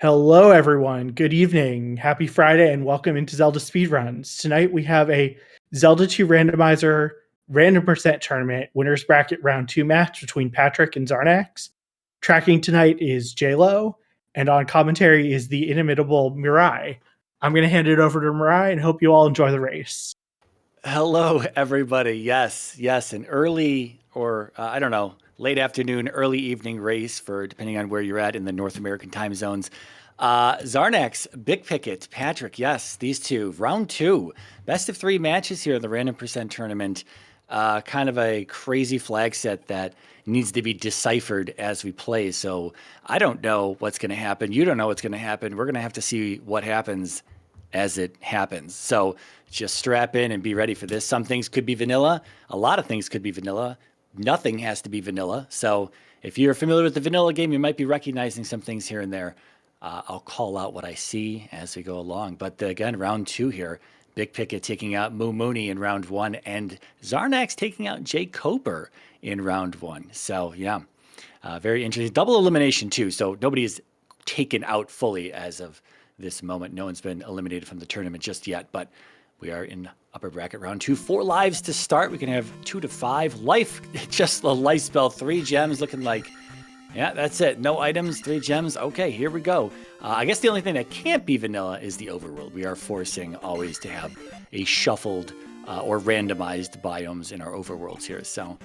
Hello, everyone. Good evening. Happy Friday, and welcome into Zelda Speedruns. Tonight we have a Zelda 2 Randomizer Random Percent Tournament Winners Bracket Round 2 match between Patrick and Xarnax. Tracking tonight is JLo, and on commentary is the inimitable Mirai. I'm going to hand it over to Mirai and hope you all enjoy the race. Hello, everybody. Yes, an early or I don't know, late afternoon, early evening race for depending on where you're at in the North American time zones. Xarnax, Big Picket, Patrick, yes, these two. Round 2, best of 3 matches here in the Random Percent Tournament. Kind of a crazy flag set that needs to be deciphered as we play. So I don't know what's going to happen. You don't know what's going to happen. We're going to have to see what happens as it happens. So just strap in and be ready for this. Some things could be vanilla. A lot of things could be vanilla. Nothing has to be vanilla. So if you're familiar with the vanilla game, you might be recognizing some things here and there. I'll call out what I see as we go along. But again, round 2 here. Big Picket taking out Moo Mooney in round 1 and Xarnax taking out Jay Coper in round 1. So yeah, very interesting. Double elimination too. So nobody is taken out fully as of this moment. No one's been eliminated from the tournament just yet, but we are in upper bracket round 2. 4 lives to start. We can have 2 to 5. Life, just a life spell. 3 gems looking like, yeah, that's it. No items, 3 gems. Okay, here we go. I guess the only thing that can't be vanilla is the overworld. We are forcing always to have a shuffled or randomized biomes in our overworlds here. So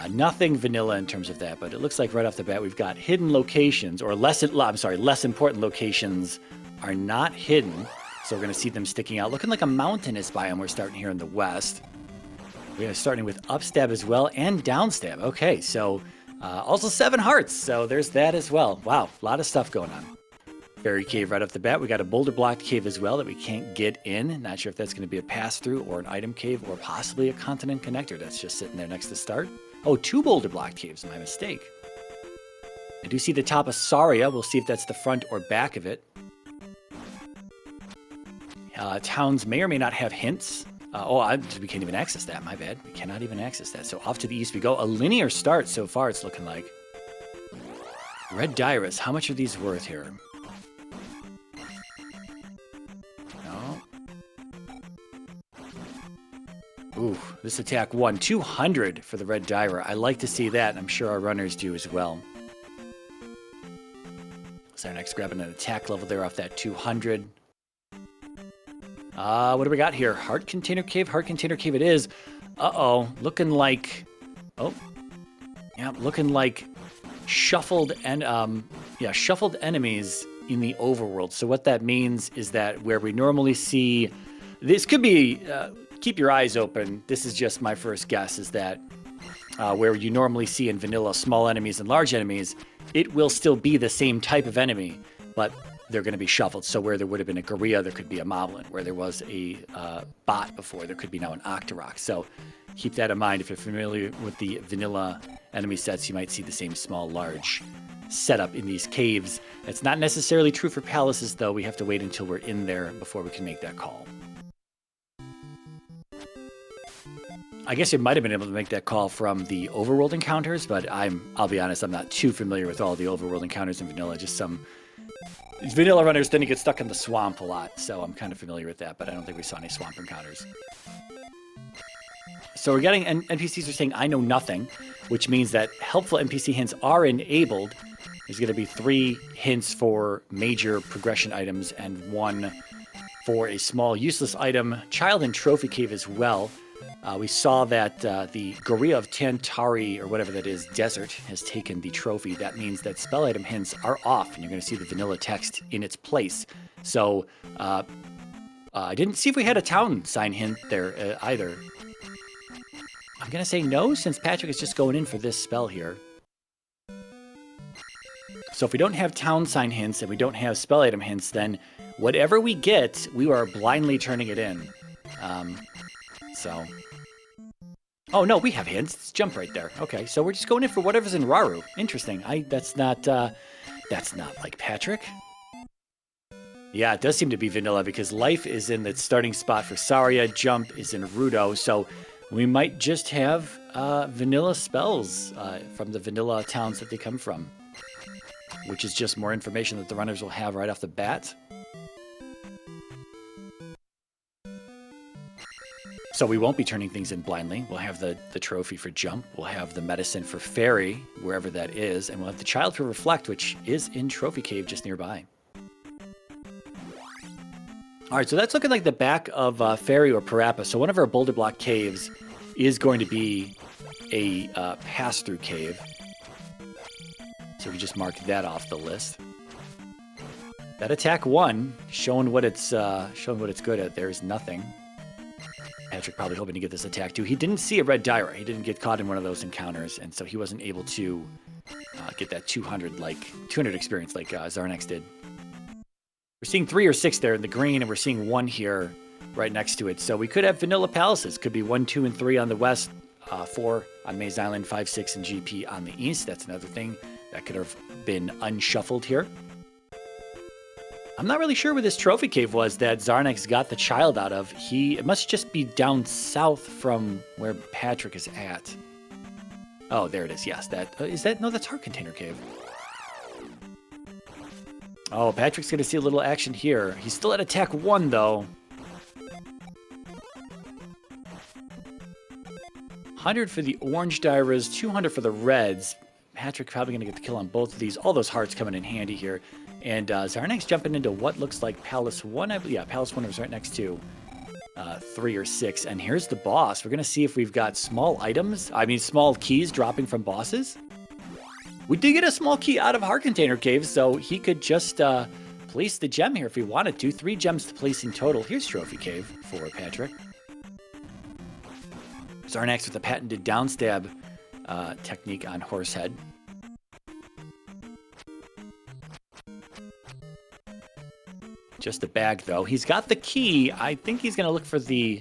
nothing vanilla in terms of that, but it looks like right off the bat we've got hidden locations, or less important locations are not hidden. So we're going to see them sticking out. Looking like a mountainous biome we're starting here in the west. We're starting with upstab as well and downstab. Okay, so also 7 hearts. So there's that as well. Wow, a lot of stuff going on. Fairy cave right off the bat. We got a boulder blocked cave as well that we can't get in. Not sure if that's going to be a pass through or an item cave or possibly a continent connector that's just sitting there next to start. Oh, 2 boulder blocked caves. My mistake. I do see the top of Saria. We'll see if that's the front or back of it. Towns may or may not have hints. We can't even access that. My bad. We cannot even access that. So off to the east we go. A linear start so far, it's looking like. Red Diras. How much are these worth here? No. Ooh, this attack won 200 for the Red Dyra. I like to see that, and I'm sure our runners do as well. Xarnax grabbing an attack level there off that 200. What do we got here? Heart Container Cave? Heart Container Cave it is. Uh-oh. Looking like... Oh. Yeah, looking like shuffled shuffled enemies in the overworld. So what that means is that where we normally see... This could be... keep your eyes open. This is just my first guess, is that where you normally see in vanilla small enemies and large enemies, it will still be the same type of enemy, but they're going to be shuffled. So where there would have been a Gorilla, there could be a Moblin. Where there was a bot before, there could be now an Octorok. So keep that in mind. If you're familiar with the vanilla enemy sets, you might see the same small, large setup in these caves. It's not necessarily true for palaces, though. We have to wait until we're in there before we can make that call. I guess you might have been able to make that call from the overworld encounters, but I'll be honest, I'm not too familiar with all the overworld encounters in vanilla. Just some vanilla runners tend to get stuck in the swamp a lot, so I'm kind of familiar with that, but I don't think we saw any swamp encounters. So we're getting, NPCs are saying, I know nothing, which means that helpful NPC hints are enabled. There's going to be 3 hints for major progression items and 1 for a small useless item. Child and Trophy Cave as well. We saw that the Gorilla of Tantari, or whatever that is, Desert, has taken the trophy. That means that spell item hints are off, and you're going to see the vanilla text in its place. So, I didn't see if we had a town sign hint there either. I'm going to say no, since Patrick is just going in for this spell here. So if we don't have town sign hints and we don't have spell item hints, then whatever we get, we are blindly turning it in. Oh no, we have hints. It's jump right there. Okay, so we're just going in for whatever's in Raru. Interesting. That's not like Patrick. Yeah, it does seem to be vanilla because life is in the starting spot for Saria, jump is in Rudo, so we might just have vanilla spells from the vanilla towns that they come from. which is just more information that the runners will have right off the bat. So we won't be turning things in blindly. We'll have the trophy for jump. We'll have the medicine for fairy, wherever that is. And we'll have the child for reflect, which is in Trophy Cave just nearby. All right, so that's looking like the back of Fairy or Parappa. So one of our boulder block caves is going to be a pass-through cave. So we just mark that off the list. That attack 1, showing what it's good at. There's nothing. Patrick probably hoping to get this attack too. He didn't see a red Dyra. He didn't get caught in one of those encounters, and so he wasn't able to get that 200 experience like Xarnax did. We're seeing 3 or 6 there in the green, and we're seeing 1 here right next to it. So we could have vanilla palaces. Could be 1, 2, and 3 on the west, 4 on Maze Island, 5, 6, and GP on the east. That's another thing that could have been unshuffled here. I'm not really sure where this trophy cave was that Xarnax got the child out of. It must just be down south from where Patrick is at. Oh, there it is. Yes, no, that's Heart Container Cave. Oh, Patrick's going to see a little action here. He's still at attack 1, though. 100 for the orange Dyras, 200 for the reds. Patrick probably going to get the kill on both of these. All those hearts coming in handy here. And Xarnax jumping into what looks like Palace 1. Yeah, Palace 1 was right next to 3 or 6. And here's the boss. We're going to see if we've got small keys dropping from bosses. We did get a small key out of Heart Container Cave, so he could just place the gem here if he wanted to. 3 gems to place in total. Here's Trophy Cave for Patrick. Xarnax with a patented downstab technique on Horsehead. Just a bag, though. He's got the key. I think he's going to look for the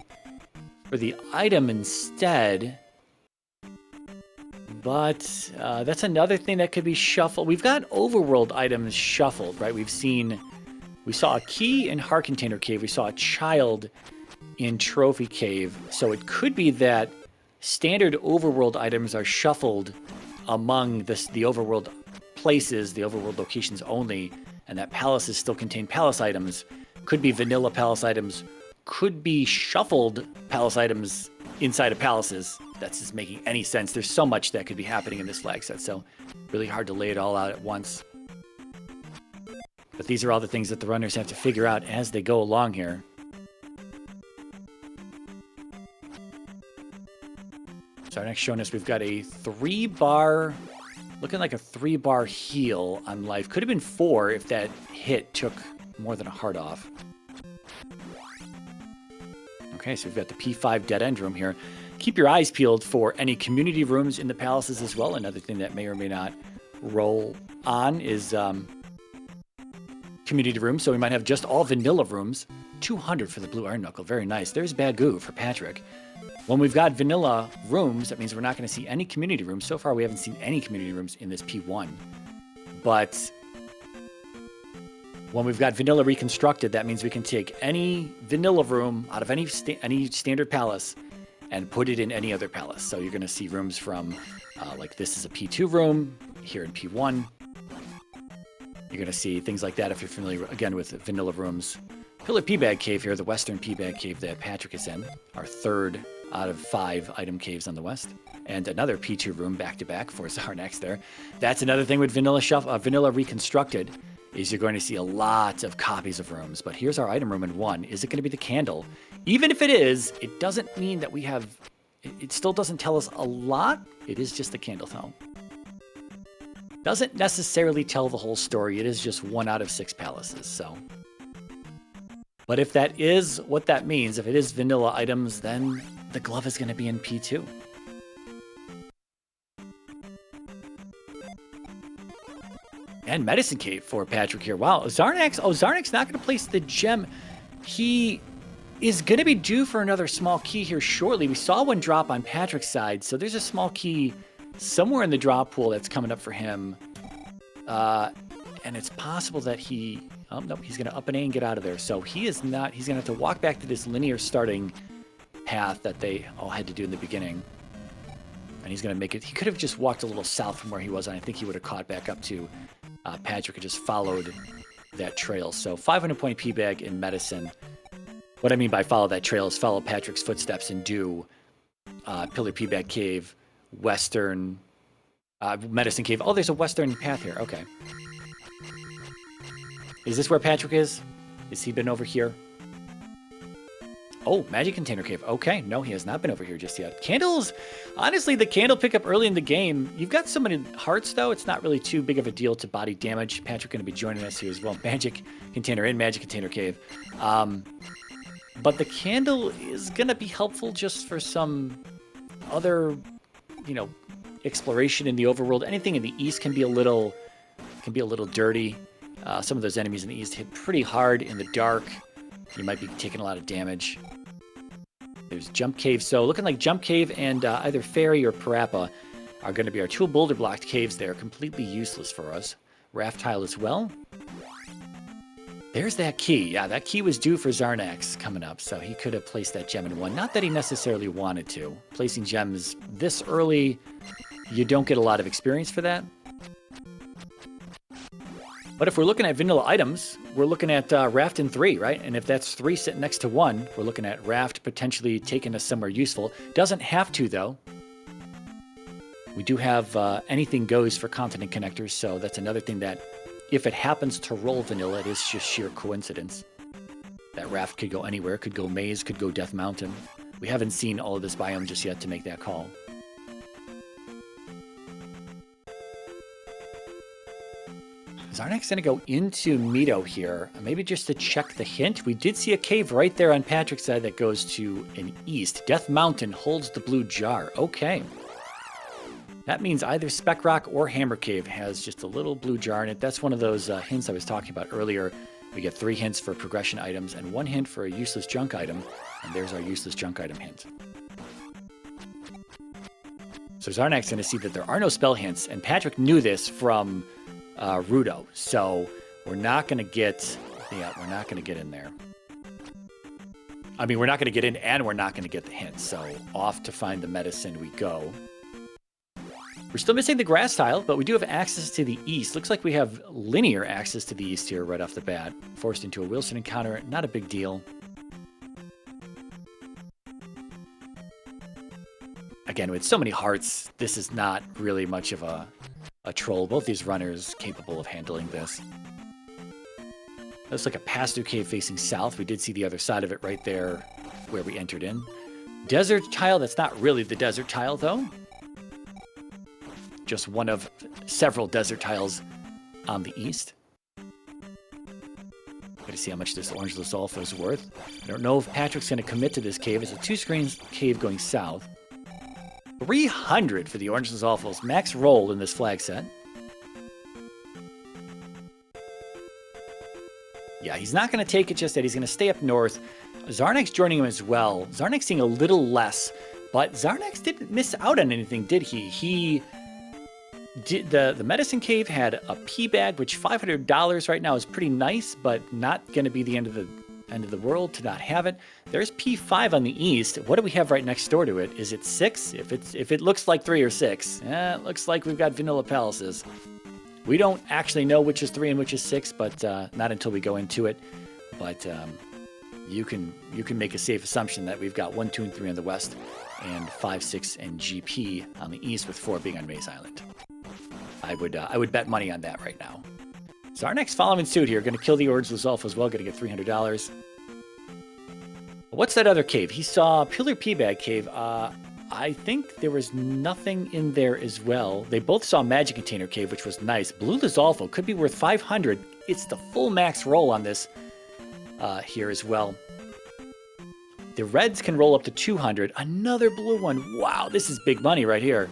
item instead. But that's another thing that could be shuffled. We've got overworld items shuffled, right? We saw a key in Heart Container Cave. We saw a child in Trophy Cave. So it could be that standard overworld items are shuffled among the overworld places, the overworld locations only, and that palaces still contain palace items. Could be vanilla palace items. Could be shuffled palace items inside of palaces. That's just making any sense. There's so much that could be happening in this flag set, so really hard to lay it all out at once. But these are all the things that the runners have to figure out as they go along here. So our next showing us we've got a 3-bar, looking like a 3-bar heal on life. Could have been 4 if that hit took more than a heart off. Okay, so we've got the P5 dead end room here. Keep your eyes peeled for any community rooms in the palaces as well. Another thing that may or may not roll on is community rooms. So we might have just all vanilla rooms. 200 for the blue iron knuckle. Very nice. There's Bagoo for Patrick. When we've got vanilla rooms, that means we're not going to see any community rooms. So far, we haven't seen any community rooms in this P1. But when we've got vanilla reconstructed, that means we can take any vanilla room out of any standard palace and put it in any other palace. So you're going to see rooms from, like this is a P2 room, here in P1. You're going to see things like that if you're familiar, again, with vanilla rooms. Pillar P-Bag Cave here, the western P-Bag Cave that Patrick is in, our 3rd out of 5 item caves on the west. And another P2 room back-to-back for Xarnax there. That's another thing with vanilla reconstructed, is you're going to see a lot of copies of rooms. But here's our item room in 1. Is it going to be the candle? Even if it is, it doesn't mean that we have... It still doesn't tell us a lot. It is just the candle, though. Doesn't necessarily tell the whole story. It is just 1 out of 6 palaces, so... But if that is what that means, if it is vanilla items, then the glove is going to be in P2. And Medicine Cave for Patrick here. Wow, Xarnax not going to place the gem. He is going to be due for another small key here shortly. We saw one drop on Patrick's side, so there's a small key somewhere in the drop pool that's coming up for him. And it's possible that he... Oh, nope, he's going to up an A and get out of there. So he is not... He's going to have to walk back to this linear starting path that they all had to do in the beginning. And he's going to make it... He could have just walked a little south from where he was, and I think he would have caught back up to Patrick had just followed that trail. So 500 point P-Bag in medicine. What I mean by follow that trail is follow Patrick's footsteps and do Pillar P-Bag Cave, Western, Medicine Cave. Oh, there's a Western path here. Okay. Is this where Patrick is? Has he been over here? Oh, Magic Container Cave. Okay, no, he has not been over here just yet. Candles, honestly, the candle pickup early in the game. You've got so many hearts, though. It's not really too big of a deal to body damage. Patrick going to be joining us here as well. Magic Container in Magic Container Cave. But the candle is going to be helpful just for some other, you know, exploration in the overworld. Anything in the east can be a little dirty. Some of those enemies in the east hit pretty hard in the dark. You might be taking a lot of damage. There's Jump Cave. So looking like Jump Cave and either Fairy or Parappa are going to be our two boulder blocked caves there. Completely useless for us. Raft Tile as well. There's that key. Yeah, that key was due for Xarnax coming up, so he could have placed that gem in one. Not that he necessarily wanted to. Placing gems this early, you don't get a lot of experience for that. But if we're looking at vanilla items, we're looking at Raft and 3, right? And if that's 3 sitting next to 1, we're looking at Raft potentially taking us somewhere useful. Doesn't have to, though. We do have anything goes for continent connectors, so that's another thing that if it happens to roll vanilla, it is just sheer coincidence. That Raft could go anywhere, could go Maze, could go Death Mountain. We haven't seen all of this biome just yet to make that call. Xarnax going to go into Mito here, maybe just to check the hint. We did see a cave right there on Patrick's side that goes to an east. Death Mountain holds the blue jar. Okay. That means either Spec Rock or Hammer Cave has just a little blue jar in it. That's one of those hints I was talking about earlier. We get 3 hints for progression items and 1 hint for a useless junk item. And there's our useless junk item hint. So Xarnax going to see that there are no spell hints, and Patrick knew this from Rudo. So we're not going to get, we're not going to get in there. I mean, we're not going to get in, and we're not going to get the hint. So off to find the medicine we go. We're still missing the grass tile, but we do have access to the east. Looks like we have linear access to the east here right off the bat. Forced into a Wilson encounter, not a big deal. Again, with so many hearts, this is not really much of a troll. Both these runners capable of handling this. Looks like a pass-through cave facing south. We did see the other side of it right there where we entered in. Desert tile, that's not really the desert tile, though. Just one of several desert tiles on the east. Gotta see how much this orange Lizalfa is worth. I don't know if Patrick's going to commit to this cave. It's a 2-screen cave going south. 300 for the orange Lizalfa's max roll in this flag set. Yeah, he's not going to take it just yet. He's going to stay up north. Xarnax joining him as well. Xarnax seeing a little less, but Xarnax didn't miss out on anything, did he? He did, the medicine cave had a P bag, which $500 right now is pretty nice, but not going to be the end of the world to not have it. There's P5 on the east. What do we have right next door to it? Is it 6? If it looks like 3 or 6, it looks like we've got vanilla palaces. We don't actually know which is 3 and which is 6, but not until we go into it. But you can make a safe assumption that we've got 1, 2, and 3 on the west, and 5, 6, and GP on the east, with 4 being on Maze Island. I would bet money on that right now. So our next following suit here, going to kill the orange Lizalfa as well, going to get $300. What's that other cave? He saw Pillar P-Bag Cave. I think there was nothing in there as well. They both saw Magic Container Cave, which was nice. Blue Lizalfa could be worth 500. It's the full max roll on this here as well. The reds can roll up to 200. Another blue one. Wow, this is big money right here.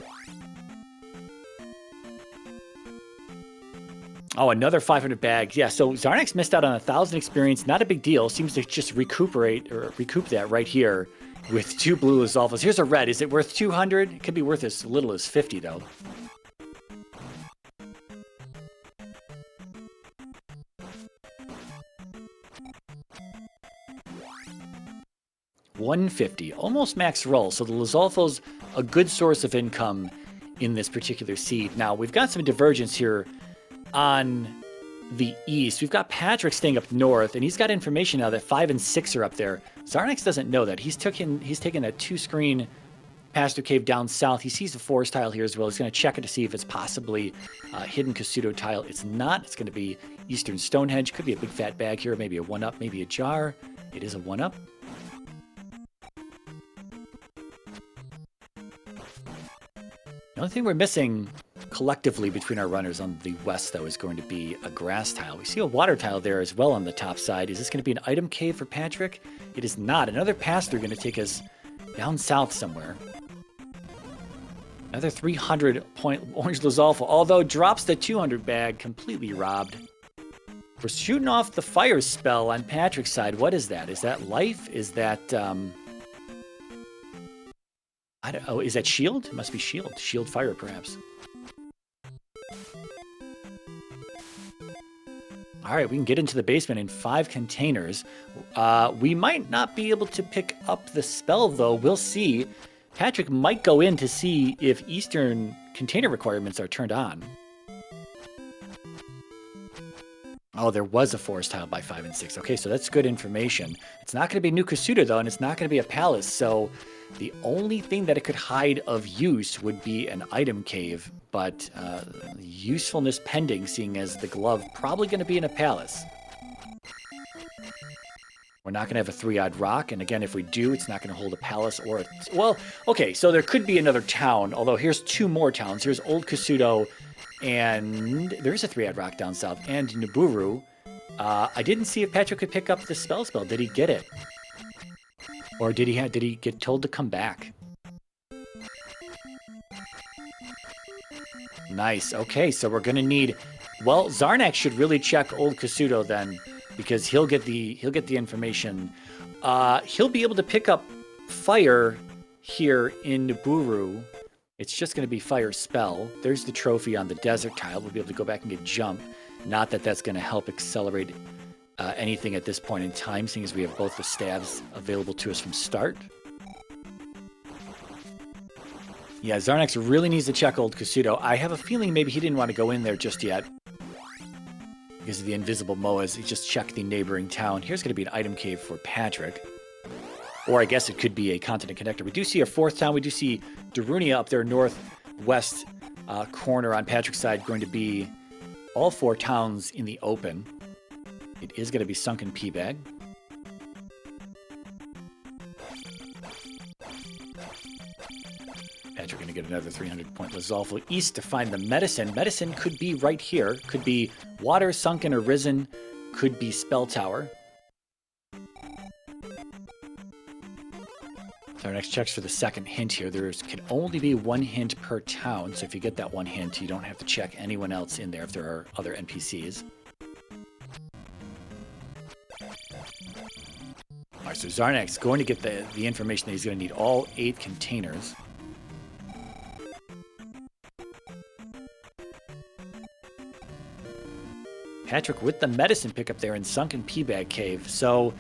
Oh, another 500 bags. Yeah, so Xarnax missed out on 1,000 experience. Not a big deal. Seems to just recoup that right here with 2 blue Lizalfas. Here's a red. Is it worth 200? It could be worth as little as 50, though. $150. Almost max roll. So the Lizalfa's a good source of income in this particular seed. Now, we've got some divergence here on the east. We've got Patrick staying up north, and he's got information now that 5 and 6 are up there. Xarnax doesn't know that. He's taken that 2-screen Pastor Cave down south. He sees the forest tile here as well. He's going to check it to see if it's possibly a hidden Casuto tile. It's not. It's going to be Eastern Stonehenge. Could be a big fat bag here, maybe a 1-up, maybe a jar. It is a 1-up. The only thing we're missing collectively between our runners on the west, though, is going to be a grass tile. We see a water tile there as well on the top side. Is this going to be an item cave for Patrick? It is not. Another pass-through going to take us down south somewhere. Another 300-point Orange Lizalfo, although drops the 200 bag, completely robbed. We're shooting off the fire spell on Patrick's side. What is that? Is that life? Is that, I don't know. Is that shield? It must be shield. Shield fire, perhaps. All right, we can get into the basement in 5 containers. We might not be able to pick up the spell, though. We'll see. Patrick might go in to see if Eastern container requirements are turned on. Oh, there was a forest tile by 5 and 6. Okay, so that's good information. It's not going to be New Casuto, though, and it's not going to be a palace. So the only thing that it could hide of use would be an item cave. But usefulness pending, seeing as the glove probably going to be in a palace. We're not going to have a 3-odd rock, and again, if we do, it's not going to hold a palace or a... Well, okay, so there could be another town, although here's 2 more towns. Here's Old Casuto, and there's a 3-odd rock down south, and Naburu. I didn't see if Patrick could pick up the spell. Did he get it? Or did he get told to come back? Nice. Okay, so we're going to need... Well, Xarnax should really check Old Casuto then, because he'll get the information. He'll be able to pick up fire here in Naburu. It's just going to be fire spell. There's the trophy on the desert tile. We'll be able to go back and get jump. Not that that's going to help accelerate anything at this point in time, seeing as we have both the stabs available to us from start. Yeah, Xarnax really needs to check Old Casuto. I have a feeling maybe he didn't want to go in there just yet because of the invisible Moas. He just checked the neighboring town. Here's going to be an item cave for Patrick. Or I guess it could be a continent connector. We do see a 4th town. We do see Darunia up there, northwest corner on Patrick's side, going to be all 4 towns in the open. It is going to be Sunken P-Bag. Patrick going to get another 300-point Lizalfo east to find the medicine. Medicine could be right here. Could be water, sunken, or risen. Could be spell tower. So our next check's for the second hint here. There can only be 1 hint per town. So if you get that 1 hint, you don't have to check anyone else in there if there are other NPCs. All right, so Xarnax is going to get the information that he's going to need all 8 containers. Patrick with the medicine pickup there in Sunken P-Bag Cave. So,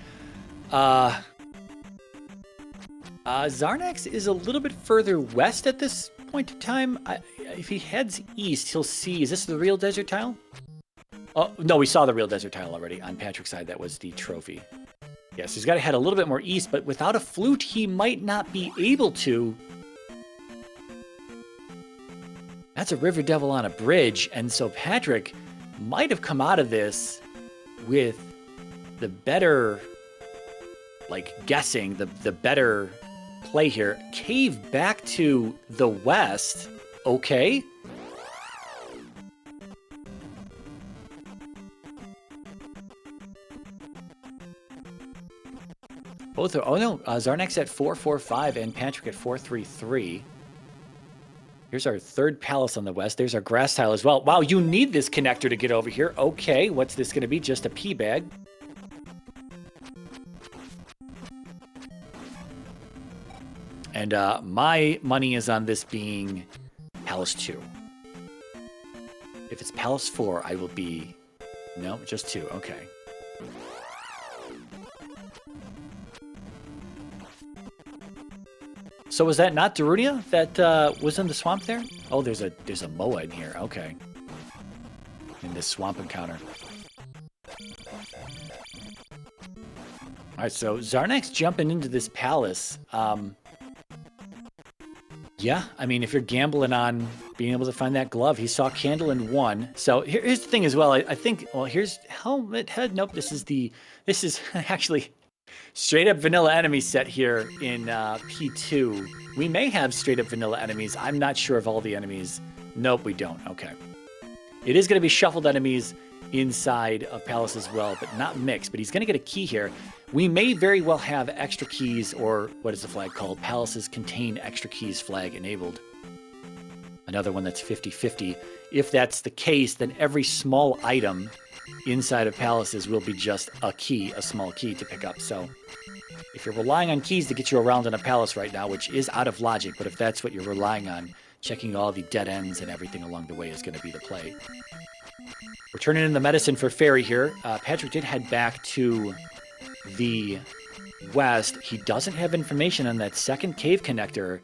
Xarnax is a little bit further west at this point in time. If he heads east, he'll see... Is this the real desert tile? Oh, no, we saw the real desert tile already on Patrick's side. That was the trophy. Yes, he's got to head a little bit more east, but without a flute, he might not be able to. That's a River Devil on a bridge, and so Patrick might have come out of this with the better, guessing, the better play here. Cave back to the west. Okay. Both are, oh no, Xarnax at 445 and Patrick at 433. Here's our 3rd palace on the west. There's our grass tile as well. Wow, you need this connector to get over here. Okay, what's this going to be? Just a P-bag. And my money is on this being Palace 2. If it's Palace 4, I will be... No, just 2. Okay. So was that not Darunia that was in the swamp there? Oh, there's a Moa in here. Okay. in this swamp encounter. All right, so Xarnax jumping into this palace. Yeah, I mean, if you're gambling on being able to find that glove, he saw candle in one. So here's the thing as well. I think, well, here's helmet head. Nope, this is actually straight up vanilla enemy set here in P2. We may have straight up vanilla enemies. I'm not sure of all the enemies. Nope, we don't. Okay. It is going to be shuffled enemies inside of Palace as well, but not mixed. But he's going to get a key here. We may very well have extra keys, or what is the flag called? Palaces contain extra keys flag enabled. Another one that's 50-50. If that's the case, then every small item inside of Palaces will be just a key, a small key to pick up. So if you're relying on keys to get you around in a palace right now, which is out of logic, but if that's what you're relying on, checking all the dead ends and everything along the way is going to be the play. We're turning in the medicine for Fairy here. Patrick did head back to the west. He doesn't have information on that second cave connector.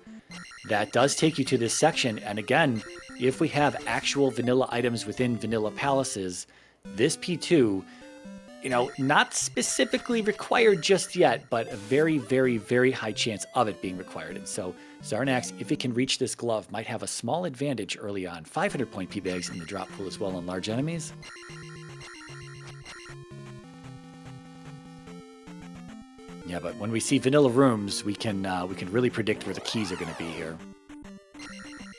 That does take you to this section. And again, if we have actual vanilla items within vanilla palaces, this P2, you know, not specifically required just yet, but a very, very, very high chance of it being required. And so Xarnax, if it can reach this glove, might have a small advantage early on. 500 point P-bags in the drop pool as well on large enemies. Yeah, but when we see vanilla rooms, we can really predict where the keys are going to be here,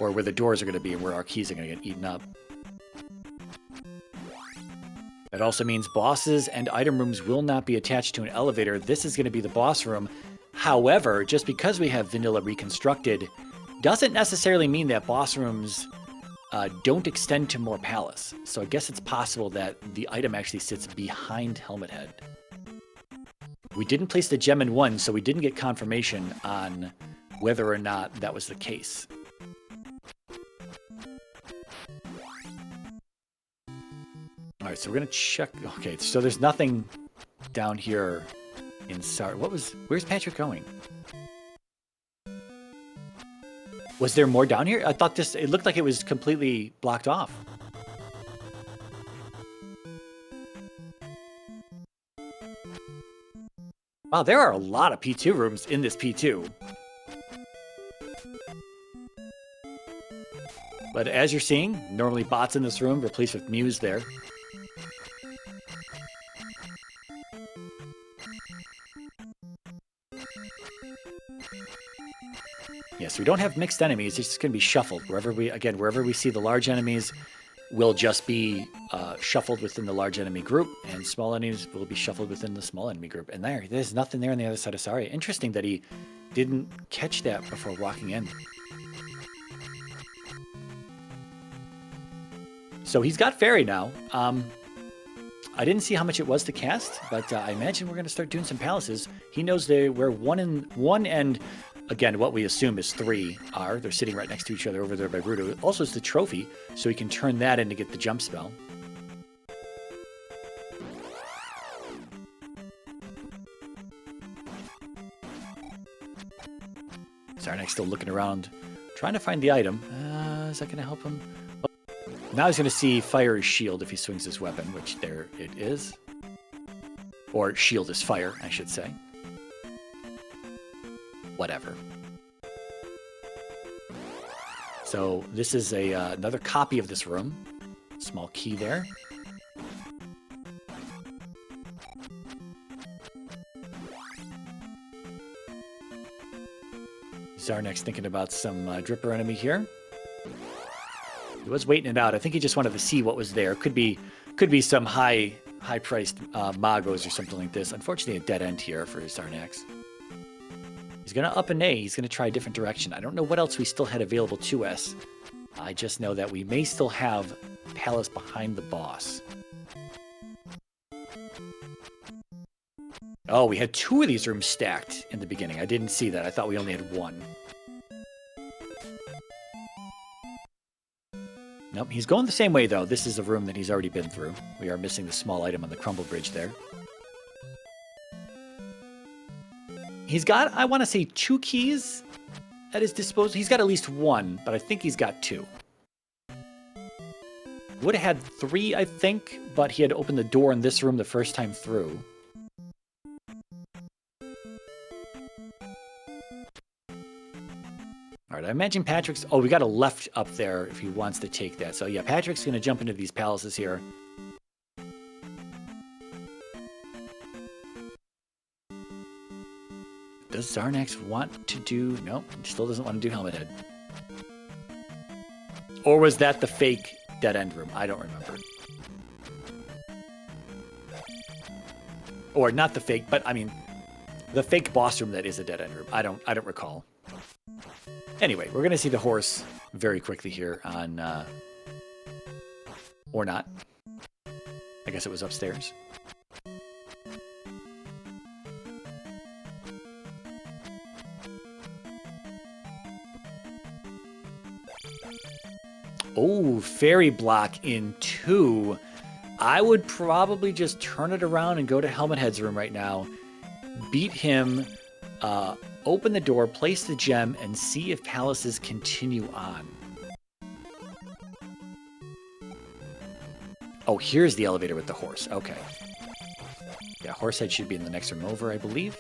or where the doors are going to be, and where our keys are going to get eaten up. That also means bosses and item rooms will not be attached to an elevator. This is going to be the boss room. However, just because we have vanilla reconstructed, doesn't necessarily mean that boss rooms don't extend to more palace. So I guess it's possible that the item actually sits behind Helmet Head. We didn't place the gem in one, so we didn't get confirmation on whether or not that was the case. All right, so we're gonna check. Okay, so there's nothing down here in Sar. Where's Patrick going? Was there more down here? I thought it looked like it was completely blocked off. Wow, there are a lot of P2 rooms in this P2. But as you're seeing, normally bots in this room replaced with Muse there. Yeah, so we don't have mixed enemies. It's just going to be shuffled. Wherever we see the large enemies, will just be shuffled within the large enemy group, and small enemies will be shuffled within the small enemy group. And there's nothing there on the other side of Saria. Interesting that he didn't catch that before walking in. So he's got Fairy now. I didn't see how much it was to cast, but I imagine we're going to start doing some palaces. He knows where one and again, what we assume is 3 are. They're sitting right next to each other over there by Rudo. Also, it's the trophy, so he can turn that in to get the jump spell. Xarnax still looking around, trying to find the item. Is that going to help him? Well, now he's going to see fire is shield if he swings his weapon, which there it is. Or shield is fire, I should say. Whatever. So this is another copy of this room. Small key there. Xarnax thinking about some dripper enemy here. He was waiting it out. I think he just wanted to see what was there. Could be some high-priced Magos or something like this. Unfortunately, a dead end here for Xarnax. He's going to up an A. He's going to try a different direction. I don't know what else we still had available to us. I just know that we may still have Palace behind the boss. Oh, we had 2 of these rooms stacked in the beginning. I didn't see that. I thought we only had 1. Nope, he's going the same way, though. This is a room that he's already been through. We are missing the small item on the crumble bridge there. He's got, I want to say, 2 keys at his disposal. He's got at least 1, but I think he's got 2. would have had 3, I think, but he had to open the door in this room the first time through. All right, I imagine Patrick's... Oh, we got a left up there if he wants to take that. So yeah, Patrick's going to jump into these palaces here. Does Xarnax want to do... Nope, he still doesn't want to do Helmet Head. Or was that the fake dead end room? I don't remember. Or not the fake, but I mean, the fake boss room that is a dead end room. I don't recall. Anyway, we're going to see the horse very quickly here on... or not. I guess it was upstairs. Oh, fairy block in 2. I would probably just turn it around and go to Helmet Head's room right now. Beat him, open the door, place the gem, and see if palaces continue on. Oh, here's the elevator with the horse. Okay. Yeah, Horsehead should be in the next room over, I believe.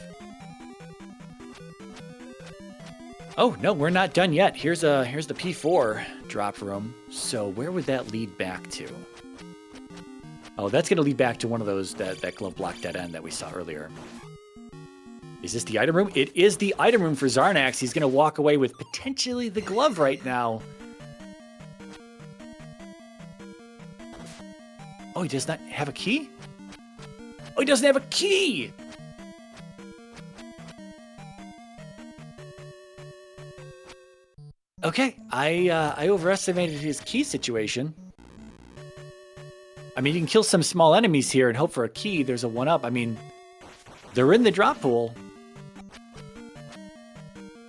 Oh, no, we're not done yet. Here's the P4 drop room. So where would that lead back to? Oh, that's going to lead back to one of those, that glove block dead end that we saw earlier. Is this the item room? It is the item room for Xarnax. He's going to walk away with potentially the glove right now. Oh, he does not have a key? Oh, he doesn't have a key! Okay, I overestimated his key situation. I mean, you can kill some small enemies here and hope for a key. There's a 1-up. I mean, they're in the drop pool.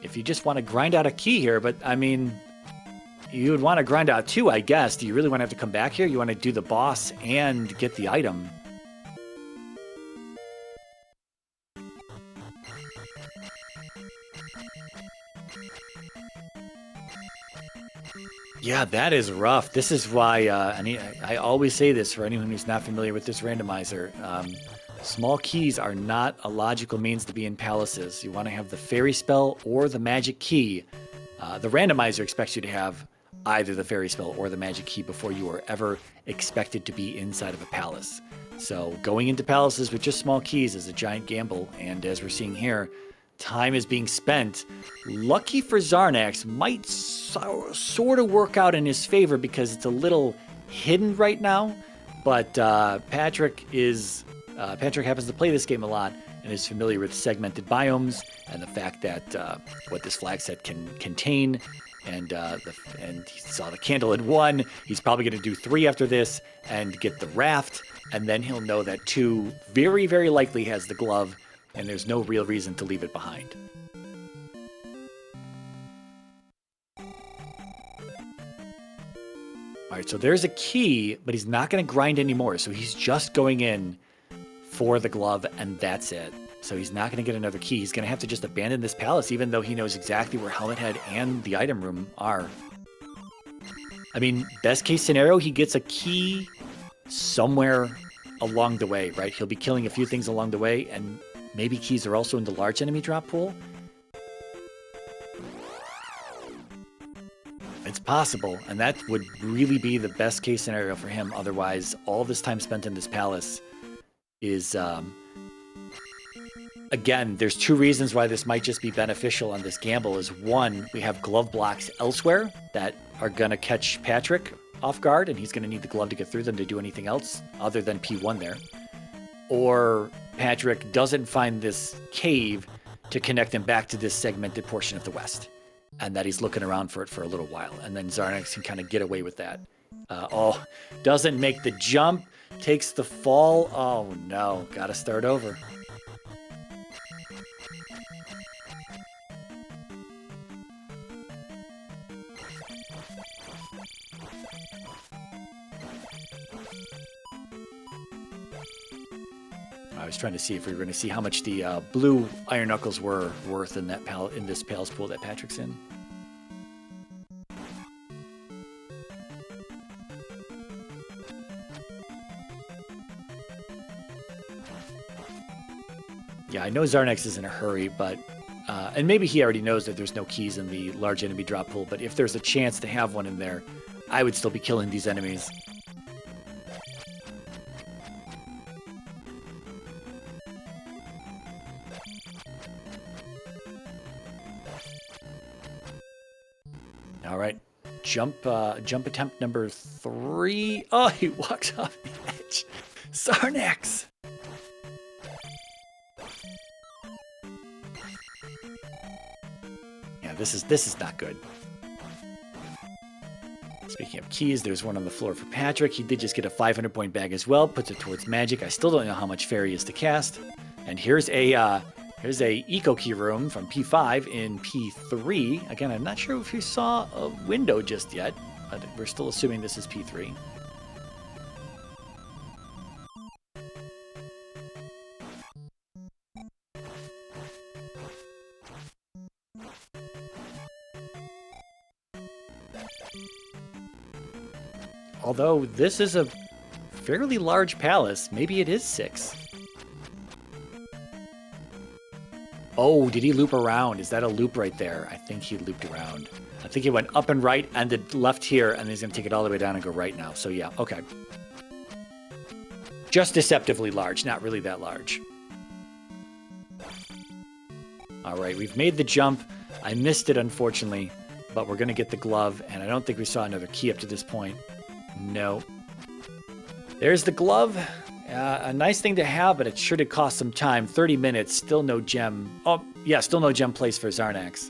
If you just want to grind out a key here, but I mean, you would want to grind out 2, I guess. Do you really want to have to come back here? You want to do the boss and get the item? Yeah, that is rough. This is why, I always say this for anyone who's not familiar with this randomizer. Small keys are not a logical means to be in palaces. You want to have the fairy spell or the magic key. The randomizer expects you to have either the fairy spell or the magic key before you are ever expected to be inside of a palace. So going into palaces with just small keys is a giant gamble, and as we're seeing here, time is being spent. Lucky for Xarnax, might sort of work out in his favor because it's a little hidden right now, but Patrick happens to play this game a lot and is familiar with segmented biomes and the fact that what this flag set can contain, and he saw the candle in 1. He's probably going to do 3 after this and get the raft, and then he'll know that 2 very, very likely has the glove, and there's no real reason to leave it behind. All right, so there's a key, but he's not going to grind anymore, so he's just going in for the glove, and that's it. So he's not going to get another key. He's going to have to just abandon this palace, even though he knows exactly where Helmet Head and the item room are. I mean, best case scenario, he gets a key somewhere along the way, right? He'll be killing a few things along the way, and maybe keys are also in the large enemy drop pool. It's possible, and that would really be the best case scenario for him. Otherwise, all this time spent in this palace is... Again, there's 2 reasons why this might just be beneficial on this gamble. Is 1, we have glove blocks elsewhere that are going to catch Patrick off guard, and he's going to need the glove to get through them to do anything else other than P1 there. Or Patrick doesn't find this cave to connect him back to this segmented portion of the West, and that he's looking around for it for a little while, and then Xarnax can kind of get away with that. Doesn't make the jump, takes the fall. Oh no, gotta start over. I was trying to see if we were going to see how much the blue iron knuckles were worth in this palace pool that Patrick's in. Yeah, I know Xarnax is in a hurry, but and maybe he already knows that there's no keys in the large enemy drop pool, but if there's a chance to have one in there, I would still be killing these enemies. All right, jump attempt number 3. Oh, he walks off the edge. Xarnax! Yeah, this is not good. Speaking of keys, there's one on the floor for Patrick. He did just get a 500-point bag as well. Puts it towards magic. I still don't know how much fairy is to cast. And here's a eco key room from P5 in P3. Again, I'm not sure if you saw a window just yet, but we're still assuming this is P3. Although this is a fairly large palace, maybe it is 6. Oh, did he loop around? Is that a loop right there? I think he looped around. I think he went up and right, ended left here, and he's going to take it all the way down and go right now. So yeah, okay. Just deceptively large, not really that large. All right, we've made the jump. I missed it, unfortunately, but we're going to get the glove, and I don't think we saw another key up to this point. No. There's the glove. A nice thing to have, but it sure did cost some time. 30 minutes, still no gem. Oh, yeah, still no gem place for Xarnax.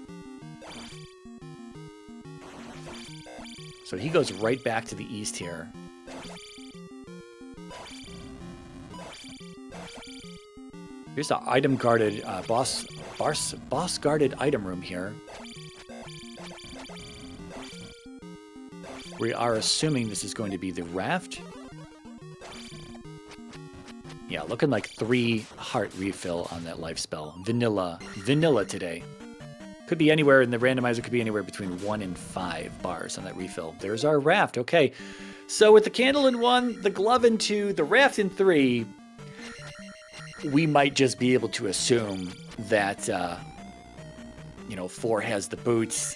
So he goes right back to the east here. Here's the item guarded boss guarded item room here. We are assuming this is going to be the raft. Yeah, looking like 3 heart refill on that life spell. Vanilla today. Could be anywhere in the randomizer, could be anywhere between 1 and 5 bars on that refill. There's our raft, okay. So with the candle in 1, the glove in 2, the raft in 3, we might just be able to assume that, 4 has the boots,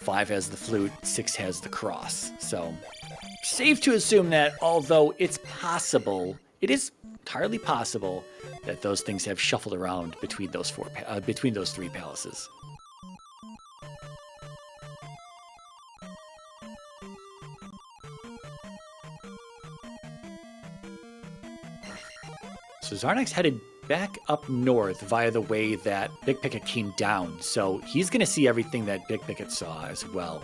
5 has the flute, 6 has the cross. So, safe to assume that, although it's possible, it is entirely possible that those things have shuffled around between those 3 palaces. So Xarnax headed back up north via the way that Big Picket came down, so he's going to see everything that Big Picket saw as well.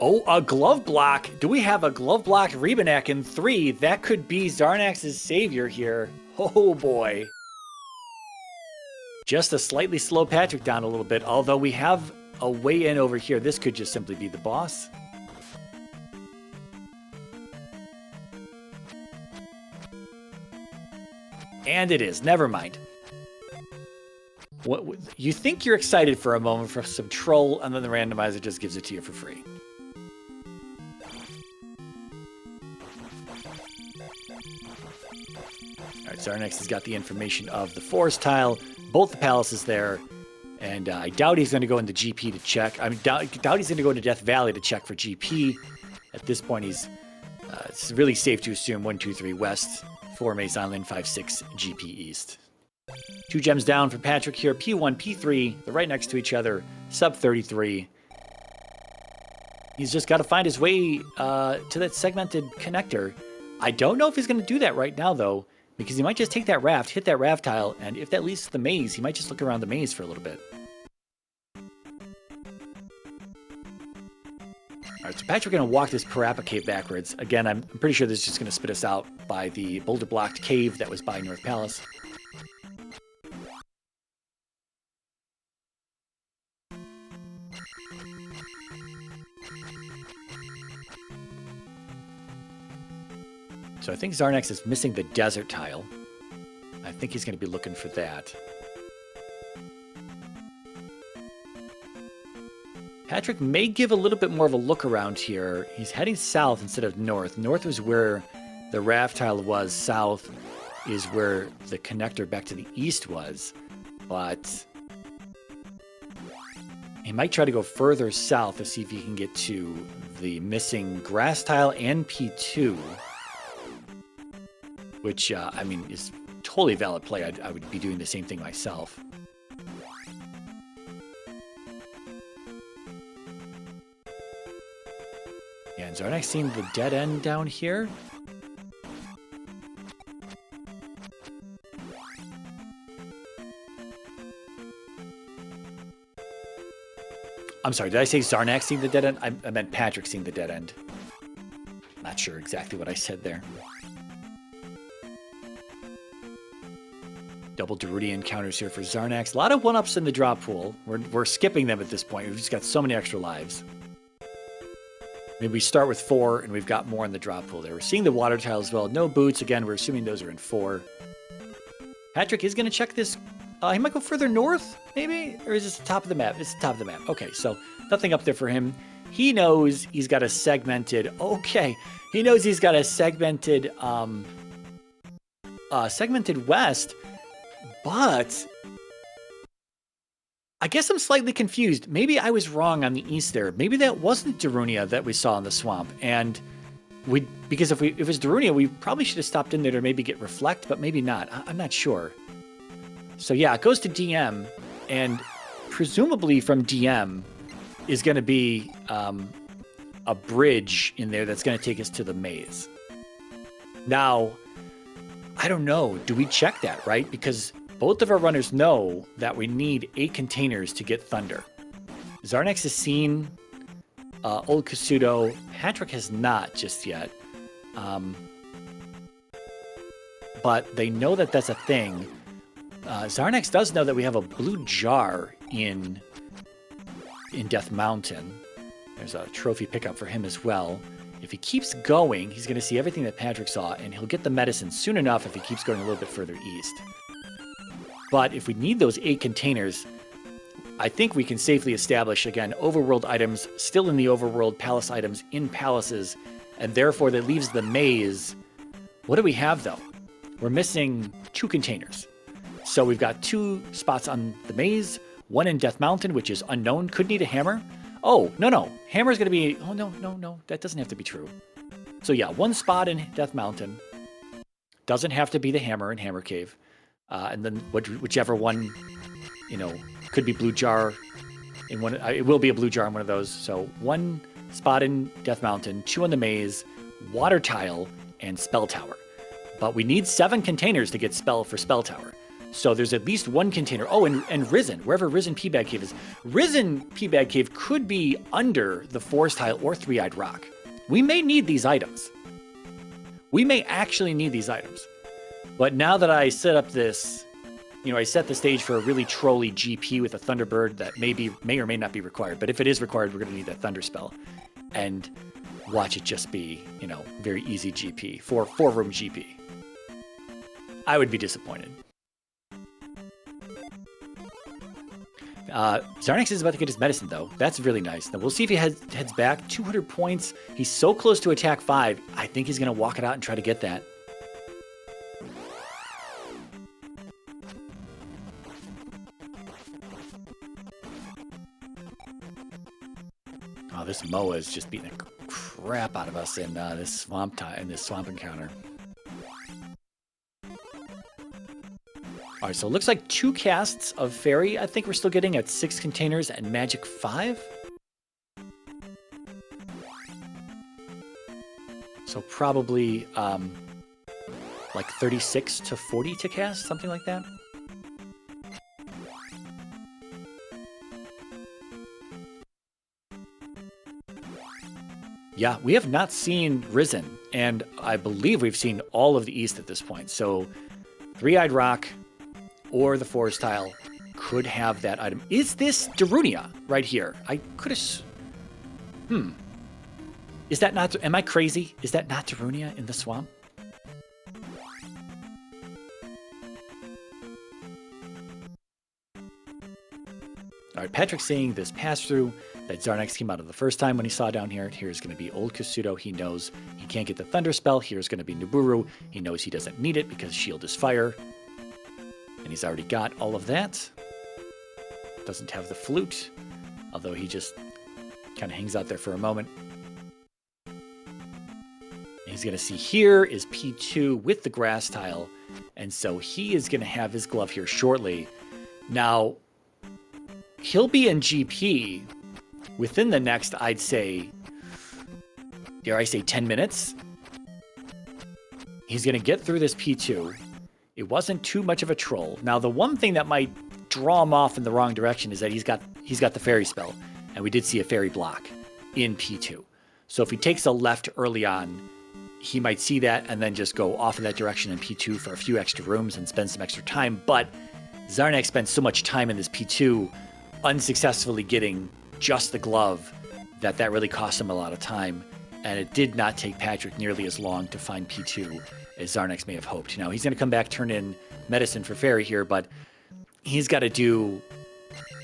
Oh, a glove block. Do we have a glove block Rebanak in 3? That could be Xarnax's savior here. Oh boy. Just to slightly slow Patrick down a little bit, although we have a way in over here. This could just simply be the boss. And it is. Never mind. What, you think you're excited for a moment for some troll, and then the randomizer just gives it to you for free. Alright, Xarnax has got the information of the forest tile, both the palaces there, and I doubt he's going to go into GP to check. I doubt he's going to go into Death Valley to check for GP. At this point, it's really safe to assume 1, 2, 3 west, 4 Maze Island, 5, 6 GP east. 2 gems down for Patrick here, P1, P3, they're right next to each other, sub 33. He's just got to find his way to that segmented connector. I don't know if he's going to do that right now, though, because he might just take that raft, hit that raft tile, and if that leads to the maze, he might just look around the maze for a little bit. Alright, so Patrick's going to walk this Parappa cave backwards. Again, I'm pretty sure this is just going to spit us out by the boulder-blocked cave that was by North Palace. So I think Xarnax is missing the desert tile. I think he's going to be looking for that. Patrick may give a little bit more of a look around here. He's heading south instead of north. North was where the raft tile was, south is where the connector back to the east was. But he might try to go further south to see if he can get to the missing grass tile and P2. Which, I mean, is totally valid play. I would be doing the same thing myself. Yeah, and Xarnax seeing the dead end down here. I'm sorry, did I say Xarnax seeing the dead end? I meant Patrick seeing the dead end. Not sure exactly what I said there. Double Darunia encounters here for Xarnax. A lot of 1-ups in the drop pool. We're skipping them at this point. We've just got so many extra lives. Maybe we start with 4, and we've got more in the drop pool there. We're seeing the water tile as well. No boots. Again, we're assuming those are in 4. Patrick is going to check this. He might go further north, maybe? Or is this the top of the map? It's the top of the map. Okay, so nothing up there for him. He knows he's got a segmented... Okay, he knows he's got a segmented... segmented west, but... I guess I'm slightly confused. Maybe I was wrong on the east there. Maybe that wasn't Darunia that we saw in the swamp. And because if it was Darunia, we probably should have stopped in there to maybe get Reflect, but maybe not. I'm not sure. So yeah, it goes to DM, and presumably from DM is going to be a bridge in there that's going to take us to the maze. Now, I don't know. Do we check that, right? Because both of our runners know that we need 8 containers to get Thunder. Xarnax has seen Old Kasuto. Patrick has not just yet. But they know that that's a thing. Xarnax does know that we have a blue jar in Death Mountain. There's a trophy pickup for him as well. If he keeps going, he's going to see everything that Patrick saw, and he'll get the medicine soon enough if he keeps going a little bit further east. But if we need those 8 containers, I think we can safely establish, again, overworld items still in the overworld, palace items in palaces, and therefore that leaves the maze. What do we have, though? We're missing 2 containers. So we've got 2 spots on the maze, 1 in Death Mountain, which is unknown, could need a hammer. Oh, no. Hammer's going to be... Oh, no. That doesn't have to be true. So yeah, 1 spot in Death Mountain. Doesn't have to be the hammer in Hammer Cave. And then whichever one, could be blue jar in one. It will be a blue jar in one of those. So 1 spot in Death Mountain, 2 on the maze, water tile, and spell tower. But we need 7 containers to get spell for spell tower. So there's at least 1 container. Oh, and Risen, wherever Risen Peabag Cave is. Risen Peabag Cave could be under the Forest Tile or Three-Eyed Rock. We may need these items. We may actually need these items. But now that I set up this, I set the stage for a really trolly GP with a Thunderbird that may or may not be required. But if it is required, we're going to need that Thunder spell. And watch it just be, very easy GP. 4-room GP. I would be disappointed. Xarnax is about to get his medicine, though. That's really nice. Now, we'll see if he heads back. 200 points. He's so close to attack 5. I think he's going to walk it out and try to get that. Oh, this Moa is just beating the crap out of us in this swamp encounter. All right, so it looks like 2 casts of Fairy. I think we're still getting at 6 containers and Magic 5. So probably like 36 to 40 to cast, something like that. Yeah, we have not seen Risen, and I believe we've seen all of the East at this point. So Three-Eyed Rock or the Forest Tile could have that item. Is this Darunia right here? I could have... Is that not... Am I crazy? Is that not Darunia in the swamp? All right, Patrick's saying this pass-through. that Xarnax came out of the first time when he saw down here. Here's going to be Old Kasuto. He knows he can't get the Thunder Spell. Here's going to be Naburu. He knows he doesn't need it because Shield is Fire. And he's already got all of that. Doesn't have the Flute, although he just kind of hangs out there for a moment. And he's going to see here is P2 with the Grass Tile. And so he is going to have his glove here shortly. Now, he'll be in GP within the next, I'd say, dare I say 10 minutes. He's going to get through this P2. It wasn't too much of a troll. Now, the one thing that might draw him off in the wrong direction is that he's got the Fairy Spell. And we did see a Fairy block in P2. So if he takes a left early on, he might see that and then just go off in that direction in P2 for a few extra rooms and spend some extra time. But Xarnax spent so much time in this P2 unsuccessfully getting just the glove that really cost him a lot of time. And it did not take Patrick nearly as long to find P2 as Xarnax may have hoped. Now, he's going to come back, turn in Medicine for Fairy here, but he's got to do,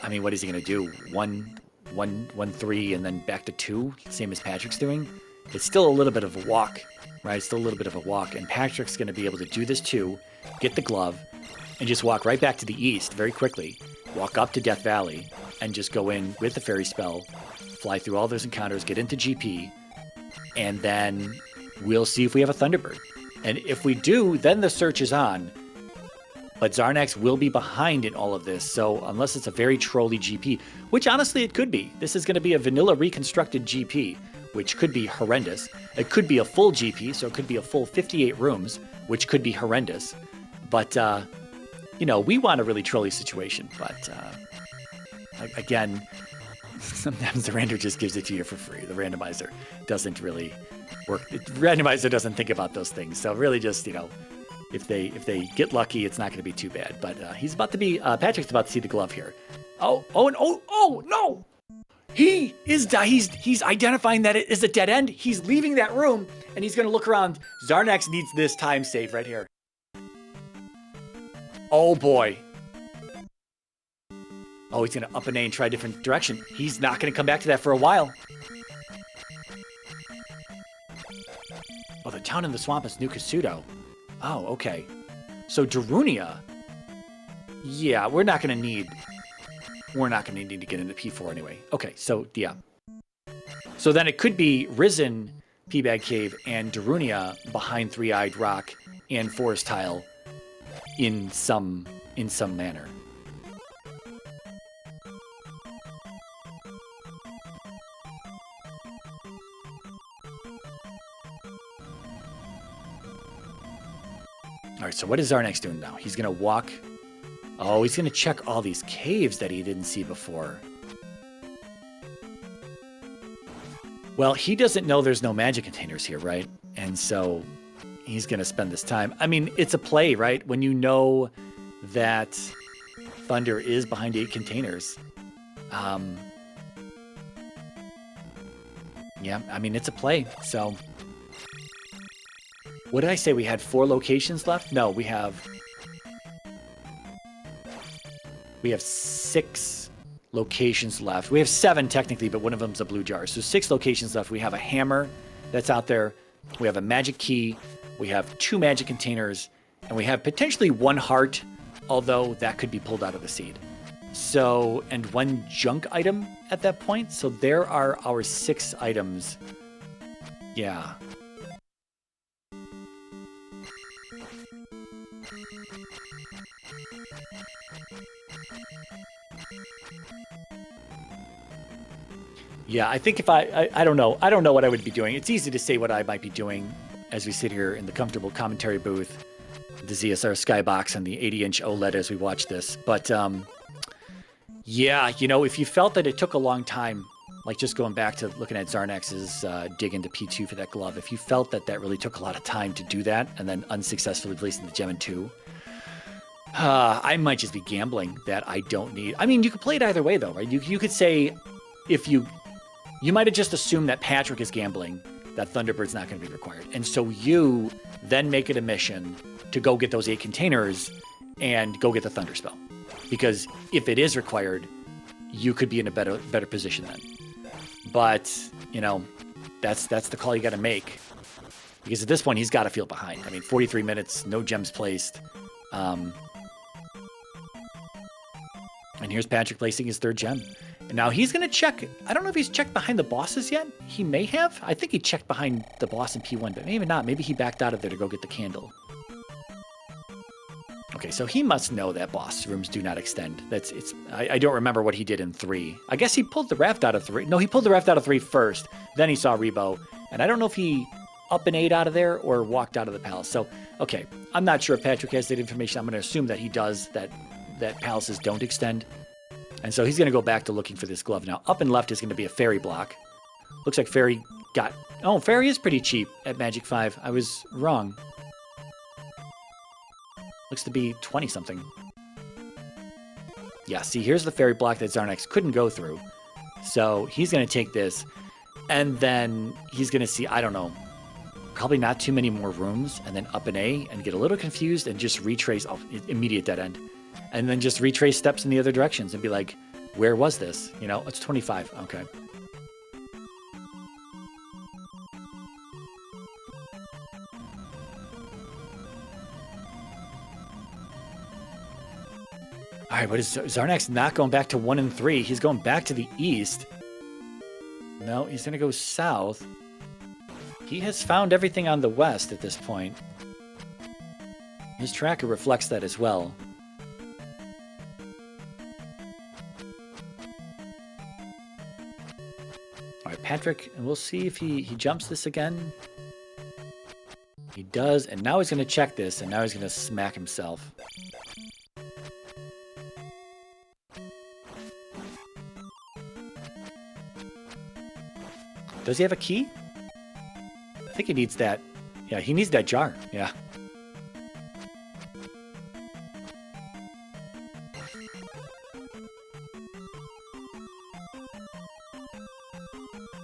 I mean, what is he going to do? 1, 3, and then back to 2, same as Patrick's doing? It's still a little bit of a walk, right? It's still a little bit of a walk, and Patrick's going to be able to do this too, get the glove, and just walk right back to the east very quickly, walk up to Death Valley, and just go in with the Fairy Spell, fly through all those encounters, get into GP, and then we'll see if we have a Thunderbird. And if we do, then the search is on. But Xarnax will be behind in all of this, so unless it's a very trolly GP, which honestly it could be. This is going to be a vanilla reconstructed GP, which could be horrendous. It could be a full GP, so it could be a full 58 rooms, which could be horrendous. But, you know, we want a really trolly situation. But, again, sometimes the render just gives it to you for free. The randomizer doesn't really work. The randomizer doesn't think about those things. So really just, you know, if they get lucky, it's not going to be too bad. But he's about to be, Patrick's about to see the glove here. Oh, no! He's identifying that it is a dead end. He's leaving that room, and he's going to look around. Xarnax needs this time save right here. Oh, boy. Oh, he's going to up an A and try a different direction. He's not going to come back to that for a while. Oh, the town in the swamp is New Kasuto. Oh, okay. So Darunia. Yeah, we're not going to need to get into P4 anyway. Okay, so yeah. So then it could be Risen, Peabag Cave, and Darunia behind Three-Eyed Rock and Forest Tile in some manner. All right, so what is Xarnax doing now? He's going to walk. Oh, he's going to check all these caves that he didn't see before. Well, he doesn't know there's no magic containers here, right? And so he's going to spend this time. I mean, it's a play, right? When you know that Thunder is behind 8 containers. Yeah, I mean, it's a play, so... What did I say? We had 4 locations left? No, we have 6 locations left. We have 7 technically, but one of them's a blue jar. So 6 locations left. We have a hammer that's out there. We have a magic key. We have 2 magic containers, and we have potentially 1 heart, although that could be pulled out of the seed. So, and 1 junk item at that point. So there are our 6 items. Yeah. Yeah, I think if I don't know what I would be doing. It's easy to say what I might be doing as we sit here in the comfortable commentary booth, the ZSR Skybox and the 80-inch OLED as we watch this. But, yeah, you know, if you felt that it took a long time, like just going back to looking at Xarnax's dig into P2 for that glove, if you felt that really took a lot of time to do that and then unsuccessfully placing the gem in 2, I might just be gambling that I don't need... I mean, you could play it either way, though, right? You could say, if you might have just assumed that Patrick is gambling, that Thunderbird's not going to be required. And so you then make it a mission to go get those 8 containers and go get the Thunder Spell. Because if it is required, you could be in a better position then. But, you know, that's the call you got to make. Because at this point, he's got to feel behind. I mean, 43 minutes, no gems placed. And here's Patrick placing his third gem. And now he's going to check. I don't know if he's checked behind the bosses yet. He may have. I think he checked behind the boss in P1, but maybe not. Maybe he backed out of there to go get the candle. Okay, so he must know that boss rooms do not extend. I don't remember what he did in 3. I guess he pulled the raft out of 3. No, he pulled the raft out of 3 first. Then he saw Rebo. And I don't know if he up and 8 out of there or walked out of the palace. So, okay, I'm not sure if Patrick has that information. I'm going to assume that he does, that palaces don't extend. And so he's going to go back to looking for this glove. Now, up and left is going to be a fairy block. Looks like fairy got... Oh, fairy is pretty cheap at Magic 5. I was wrong. Looks to be 20-something. Yeah, see, here's the fairy block that Xarnax couldn't go through. So he's going to take this, and then he's going to see, I don't know, probably not too many more rooms, and then up an A, and get a little confused, and just retrace, immediate dead end. And then just retrace steps in the other directions, and be like, where was this? You know, it's 25, okay. All right, but is Xarnax not going back to 1 and 3? He's going back to the east. No, he's going to go south. He has found everything on the west at this point. His tracker reflects that as well. All right, Patrick, and we'll see if he jumps this again. He does, and now he's going to check this, and now he's going to smack himself. Does he have a key? I think he needs that. Yeah, he needs that jar. Yeah.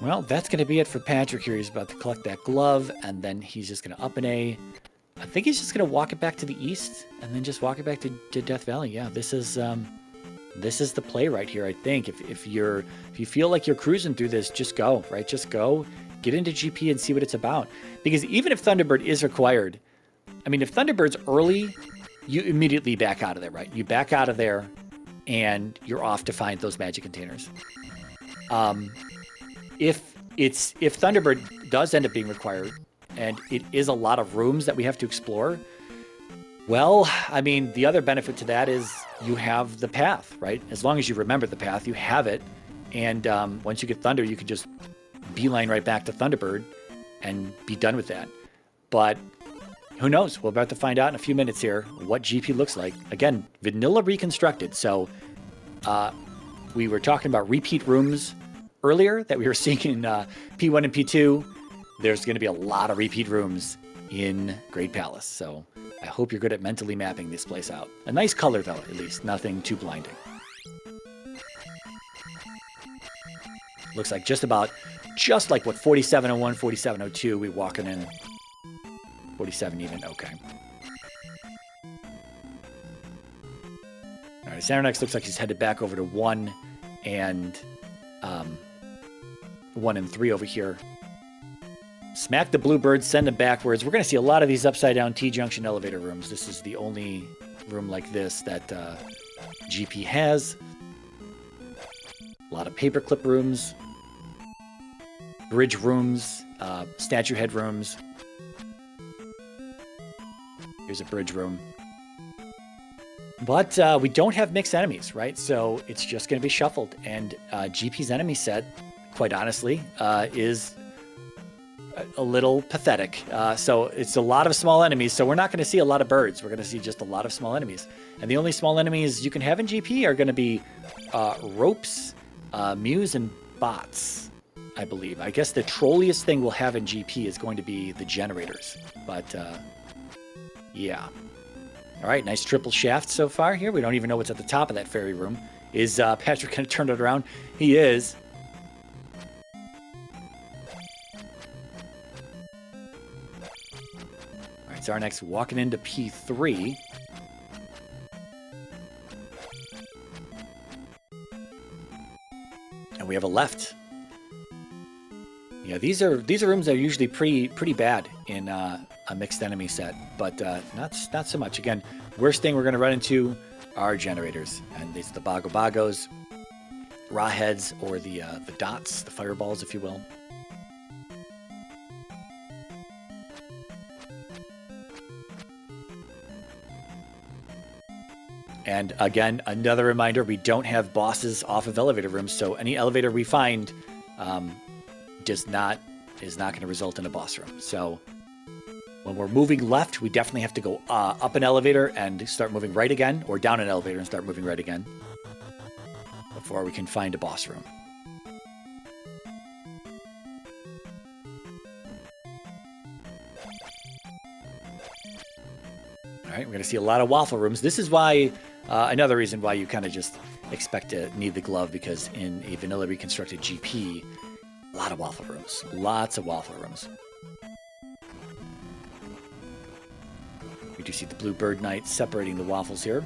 Well, that's going to be it for Patrick here. He's about to collect that glove, and then he's just going to up an A. I think he's just going to walk it back to the east, and then just walk it back to Death Valley. Yeah, this is the play right here, I think. If you feel like you're cruising through this, just go, right? Just go, get into GP and see what it's about. Because even if Thunderbird is required, I mean, if Thunderbird's early, you immediately back out of there, right? You back out of there, and you're off to find those magic containers. If Thunderbird does end up being required, and it is a lot of rooms that we have to explore, well, I mean, the other benefit to that is you have the path, right? As long as you remember the path, you have it. And once you get Thunder, you can just beeline right back to Thunderbird and be done with that. But who knows? We're about to find out in a few minutes here what GP looks like. Again, vanilla reconstructed. So we were talking about repeat rooms earlier that we were seeing in P1 and P2. There's going to be a lot of repeat rooms in Great Palace. So I hope you're good at mentally mapping this place out. A nice color, though, at least. Nothing too blinding. Looks like just like what 4701, 4702, we walking in. 47 even, okay. All right, Xarnax looks like he's headed back over to 1 and 1 and 3 over here. Smack the bluebirds, send them backwards. We're going to see a lot of these upside-down T-junction elevator rooms. This is the only room like this that GP has. A lot of paperclip rooms, bridge rooms, statue head rooms. Here's a bridge room. But we don't have mixed enemies, right? So it's just going to be shuffled. And GP's enemy set, quite honestly, is a little pathetic. So it's a lot of small enemies. So we're not going to see a lot of birds. We're going to see just a lot of small enemies. And the only small enemies you can have in GP are going to be ropes, Mews, and bots, I believe. I guess the trolliest thing we'll have in GP is going to be the generators. But yeah. All right, nice triple shaft so far here. We don't even know what's at the top of that fairy room. Is Patrick going to turn it around? He is. All right, Xarnax walking into P3. And we have a left. Yeah, these are rooms that are usually pretty bad in a mixed enemy set, but not so much. Again, worst thing we're going to run into are generators, and these are the Bogos, raw heads, or the dots, the fireballs, if you will. And again, another reminder, we don't have bosses off of elevator rooms, so any elevator we find is not going to result in a boss room. So when we're moving left, we definitely have to go up an elevator and start moving right again, or down an elevator and start moving right again before we can find a boss room. All right, we're going to see a lot of waffle rooms. This is why, another reason why you kind of just expect to need the glove, because in a vanilla reconstructed GP, a lot of waffle rooms. Lots of waffle rooms. We do see the blue bird knight separating the waffles here.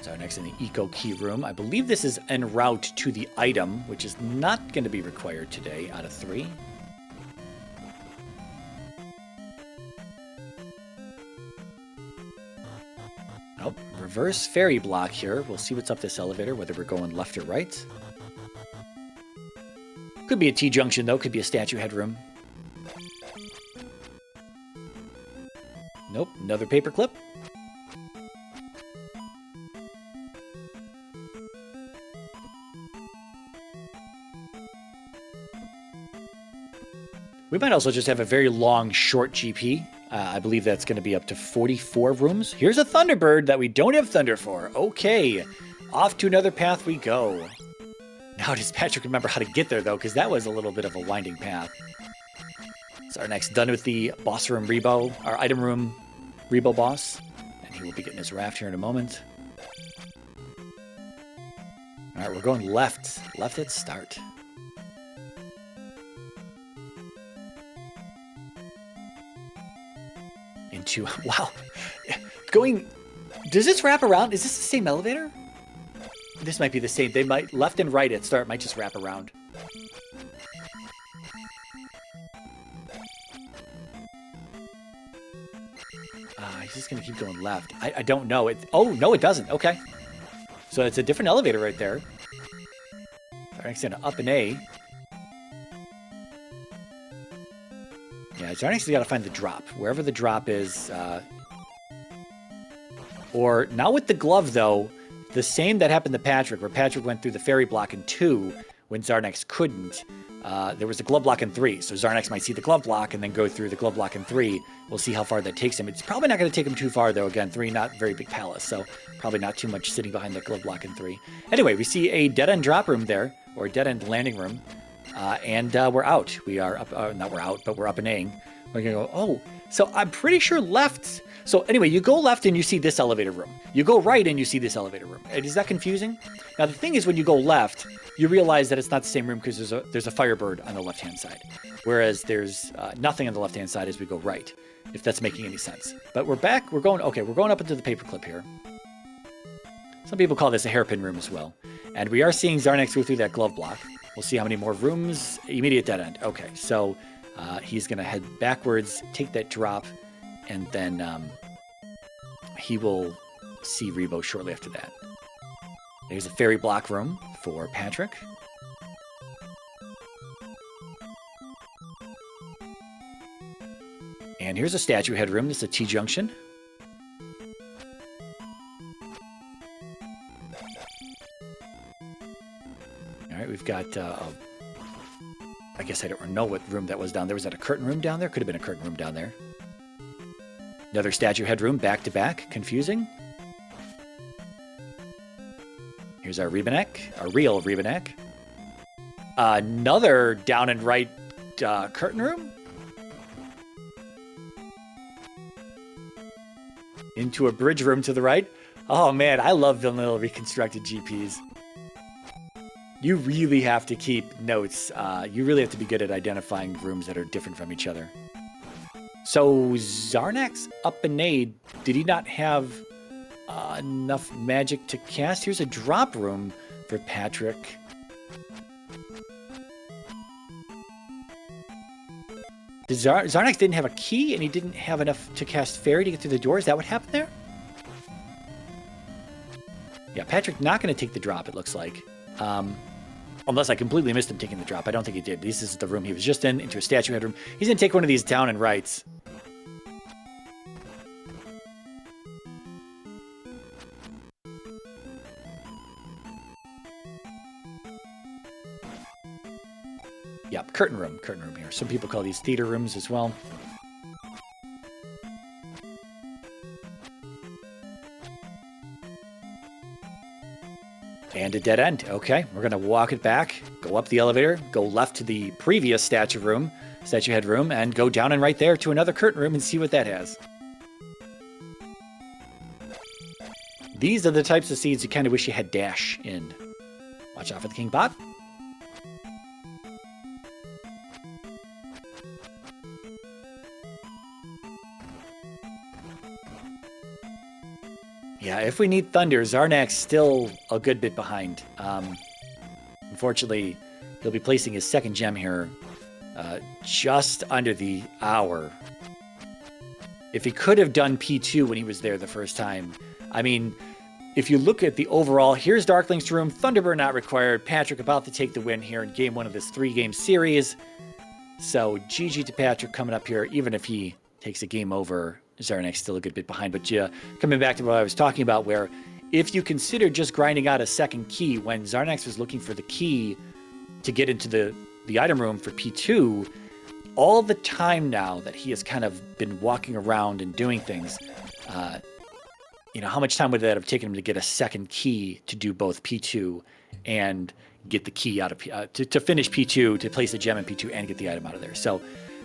So next in the eco key room. I believe this is en route to the item, which is not going to be required today out of 3. Oh, reverse fairy block here. We'll see what's up this elevator, whether we're going left or right. Could be a T-junction, though. Could be a statue headroom. Nope, another paperclip. We might also just have a very long, short GP. I believe that's going to be up to 44 rooms. Here's a Thunderbird that we don't have Thunder for. Okay, off to another path we go. Now does Patrick remember how to get there, though? Because that was a little bit of a winding path. So our next done with the boss room Rebo, our item room Rebo boss. And he will be getting his raft here in a moment. All right, we're going left. Left at start. Into, wow. Going, does this wrap around? Is this the same elevator? This might be the same. They might, left and right at start might just wrap around. He's just going to keep going left. I don't know. Oh, no, it doesn't. Okay. So it's a different elevator right there. Xarnax going to up an A. Yeah, Xarnax has got to find the drop. Wherever the drop is. Or, not with the glove, though. The same that happened to Patrick, where Patrick went through the fairy block in 2 when Xarnax couldn't. There was a glove block in 3, so Xarnax might see the glove block and then go through the glove block in 3. We'll see how far that takes him. It's probably not going to take him too far, though. Again, 3, not very big palace, so probably not too much sitting behind that glove block in 3. Anyway, we see a dead-end drop room there, or a dead-end landing room, and we're out. We are up, not we're out, but we're up and A-ing. We're going to go, oh, so I'm pretty sure left. So anyway, you go left and you see this elevator room. You go right and you see this elevator room. Is that confusing? Now, the thing is, when you go left, you realize that it's not the same room because there's a Firebird on the left-hand side, whereas there's nothing on the left-hand side as we go right, if that's making any sense. But we're back. We're going up into the paperclip here. Some people call this a hairpin room as well. And we are seeing Xarnax go through that glove block. We'll see how many more rooms. Immediate dead end. Okay, so he's going to head backwards, take that drop, and then he will see Rebo shortly after that. There's a fairy block room for Patrick. And here's a statue head room. This is a T-junction. All right, we've got, I guess I don't know what room that was down there. Was that a curtain room down there? Could have been a curtain room down there. Another statue head room, back to back. Confusing. Here's our Rebanek, our real Rebanek. Another down and right curtain room. Into a bridge room to the right. Oh man, I love vanilla reconstructed GPs. You really have to keep notes. You really have to be good at identifying rooms that are different from each other. So Xarnax up an A, did he not have enough magic to cast? Here's a drop room for Patrick. Xarnax didn't have a key, and he didn't have enough to cast Fairy to get through the door. Is that what happened there? Yeah, Patrick not going to take the drop, it looks like. Unless I completely missed him taking the drop. I don't think he did. This is the room he was just in, into a statue headroom. He's going to take one of these down and rights. Yep, curtain room here. Some people call these theater rooms as well. And a dead end. Okay, we're going to walk it back, go up the elevator, go left to the previous statue head room, and go down and right there to another curtain room and see what that has. These are the types of seeds you kind of wish you had dash in. Watch out for the king bot. Yeah, if we need thunder, Xarnax still a good bit behind. Unfortunately, he'll be placing his second gem here just under the hour. If he could have done P2 when he was there the first time, I mean, if you look at the overall, here's Darklink's room, Thunderbird not required, Patrick about to take the win here in game one of this 3-game series. So GG to Patrick coming up here, even if he takes a game over. Xarnax still a good bit behind, but coming back to what I was talking about, where if you consider just grinding out a second key, when Xarnax was looking for the key to get into the item room for P2, all the time now that he has kind of been walking around and doing things, how much time would that have taken him to get a second key to do both P2 and get the key out of to finish P2, to place a gem in P2 and get the item out of there? So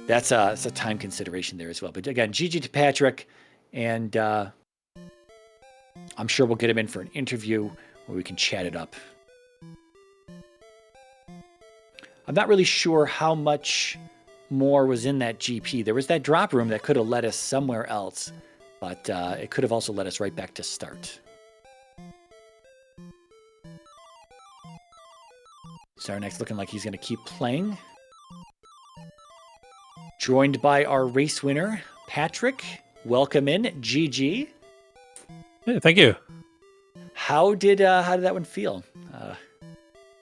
that's a time consideration there as well. But again, GG to Patrick, and I'm sure we'll get him in for an interview where we can chat it up. I'm not really sure how much more was in that GP. There was that drop room that could have led us somewhere else, but it could have also led us right back to start. Xarnax looking like he's going to keep playing. Joined by our race winner, Patrick. Welcome in, GG. Hey, thank you. How did that one feel?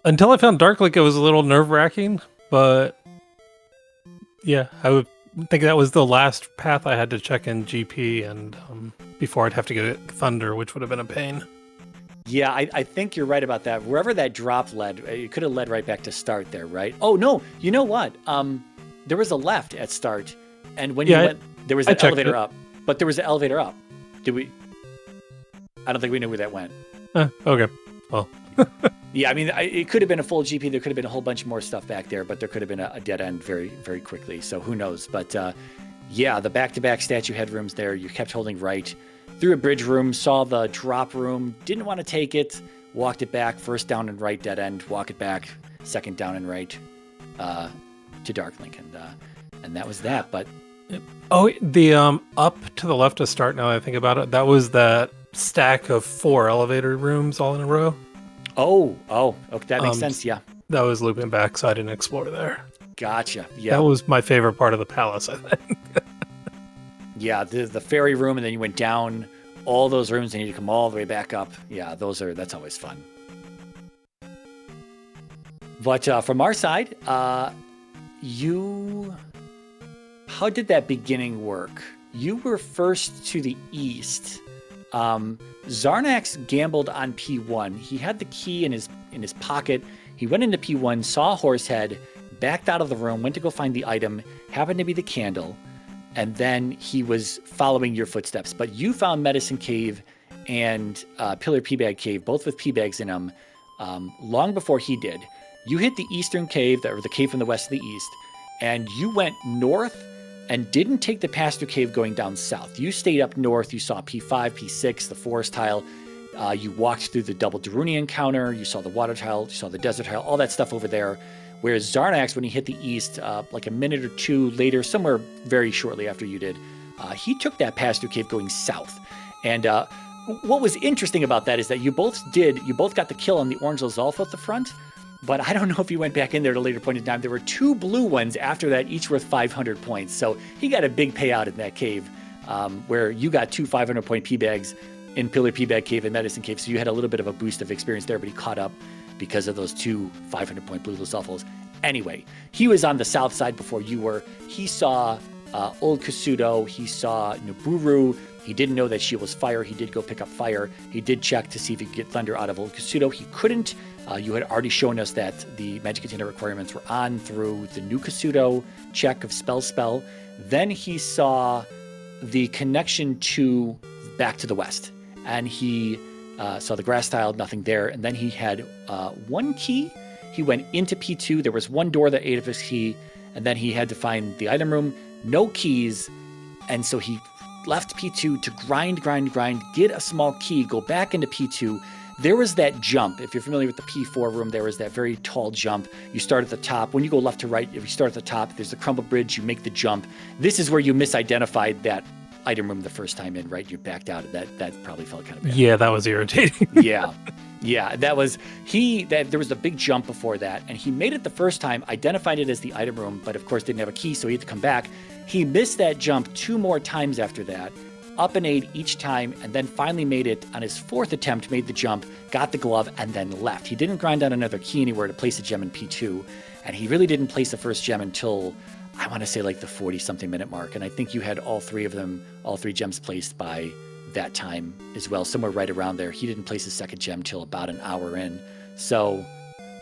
Until I found Darklink, it was a little nerve-wracking, but yeah, I would think that was the last path I had to check in GP, and before I'd have to get Thunder, which would have been a pain. Yeah, I think you're right about that. Wherever that drop led, it could have led right back to start there, right? Oh, no, you know what? There was a left at start, and when you went, there was an elevator up. But there was an elevator up. Did we? I don't think we knew where that went. Okay. Well. Yeah, I mean, it could have been a full GP. There could have been a whole bunch more stuff back there, but there could have been a dead end very, very quickly. So who knows? But yeah, the back-to-back statue headrooms there, you kept holding right. Through a bridge room, saw the drop room, didn't want to take it, walked it back, first down and right, dead end, walk it back, second down and right. To Darklink, and that was that. But the up to the left of start, now that I think about it, that was that stack of 4 elevator rooms all in a row. Oh, okay, that makes sense. Yeah, that was looping back, so I didn't explore there. Gotcha. Yeah, that was my favorite part of the palace, I think. Yeah, the ferry room, and then you went down all those rooms, and you come all the way back up. Yeah, that's always fun. But from our side, how did that beginning work? You were first to the east. Xarnax gambled on P1. He had the key in his pocket. He went into P1, saw Horsehead, backed out of the room, went to go find the item, happened to be the candle, and then he was following your footsteps. But you found Medicine Cave and Pillar P-Bag Cave, both with P-Bags in them, long before he did. You hit the eastern cave, or the cave from the west to the east, and you went north and didn't take the pass-through cave going down south. You stayed up north. You saw P5, P6, the forest tile. You walked through the double Daruni encounter. You saw the water tile. You saw the desert tile, all that stuff over there. Whereas Xarnax, when he hit the east, like a minute or two later, somewhere very shortly after you did, he took that pass-through cave going south. And what was interesting about that is that you both got the kill on the orange Lizalfa at the front, but I don't know if he went back in there at a later point in time. There were 2 blue ones after that, each worth 500 points. So he got a big payout in that cave, where you got 2 500-point P bags in Pillar P bag cave and Medicine Cave. So you had a little bit of a boost of experience there, but he caught up because of those 2 500-point blue Lucephals. Anyway, he was on the south side before you were. He saw Old Kasuto. He saw Naburu. He didn't know that she was fire. He did go pick up fire. He did check to see if he could get thunder out of Old Kasuto. He couldn't. You had already shown us that the magic container requirements were on through the new Kasuto check of spell. Then he saw the connection to back to the west. And he saw the grass tile, nothing there. And then he had 1 key. He went into P2. There was 1 door that ate of his key. And then he had to find the item room. No keys. And so he left P2 to grind, get a small key, go back into P2. There was that jump. If you're familiar with the P4 room, there was that very tall jump. You start at the top. When you go left to right, if you start at the top, there's the crumble bridge. You make the jump. This is where you misidentified that item room the first time in, right? You backed out. That probably felt kind of bad. Yeah, that was irritating. Yeah, that was there was a big jump before that, and he made it the first time, identified it as the item room, but of course didn't have a key, so he had to come back. He missed that jump 2 more times after that, up an 8 each time, and then finally made it on his 4th attempt, made the jump, got the glove, and then left. He didn't grind out another key anywhere to place a gem in P2, and he really didn't place the first gem until, I want to say, like the 40-something minute mark, and I think you had all 3 gems placed by that time as well, somewhere right around there. He didn't place his second gem till about an hour in. So,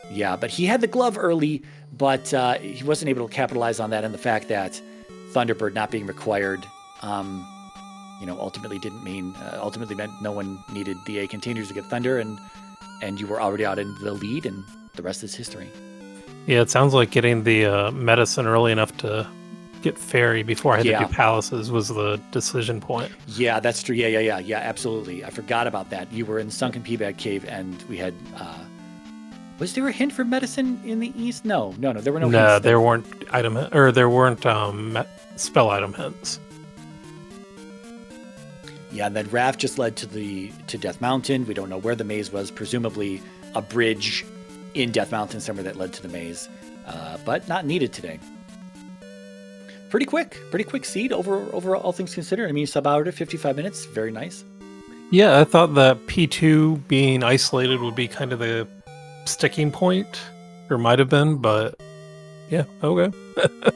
yeah, but he had the glove early, but he wasn't able to capitalize on that, and the fact that Thunderbird not being required, ultimately meant no one needed the A containers to get Thunder, and you were already out in the lead, and the rest is history. Yeah, it sounds like getting the medicine early enough to get Fairy before I had to do Palaces was the decision point. Yeah, that's true. Yeah, absolutely. I forgot about that. You were in the Sunken P-Bag Cave, and we had... was there a hint for medicine in the east? No, there were no hints. No, there weren't spell item hints. Yeah, and then Raph just led to Death Mountain. We don't know where the maze was. Presumably a bridge in Death Mountain somewhere that led to the maze, but not needed today. Pretty quick seed over all things considered. I mean, sub-hour to 55 minutes. Very nice. Yeah, I thought that P2 being isolated would be kind of the sticking point, or might have been, but yeah, okay. All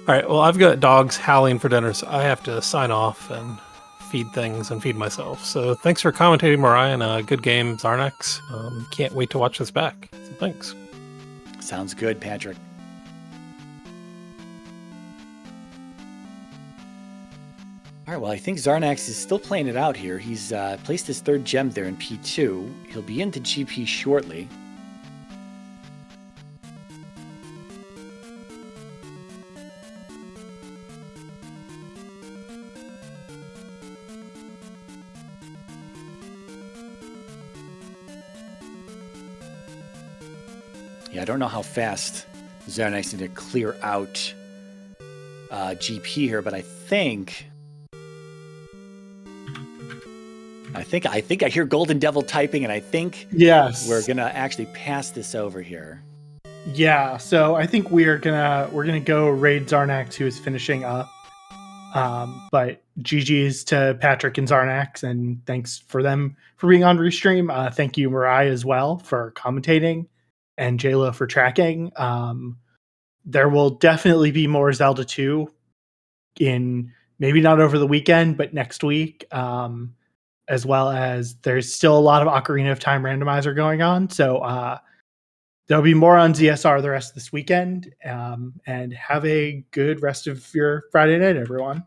right, well, I've got dogs howling for dinner, so I have to sign off and feed things and feed myself. So thanks for commentating, Mariah, and good game, Xarnax. Can't wait to watch this back. So thanks. Sounds good, Patrick. All right, well, I think Xarnax is still playing it out here. He's placed his 3rd gem there in P2. He'll be into GP shortly. Yeah, I don't know how fast Xarnax need to clear out GP here, but I think I hear Golden Devil typing, and I think we're gonna actually pass this over here. Yeah, so I think we're gonna go raid Xarnax, who is finishing up. But GG's to Patrick and Xarnax, and thanks for them for being on Restream. Thank you, Mariah, as well, for commentating, and JLo for tracking. There will definitely be more Zelda 2 in maybe not over the weekend, but next week. As well as there's still a lot of Ocarina of Time Randomizer going on. So there'll be more on ZSR the rest of this weekend. And have a good rest of your Friday night, everyone.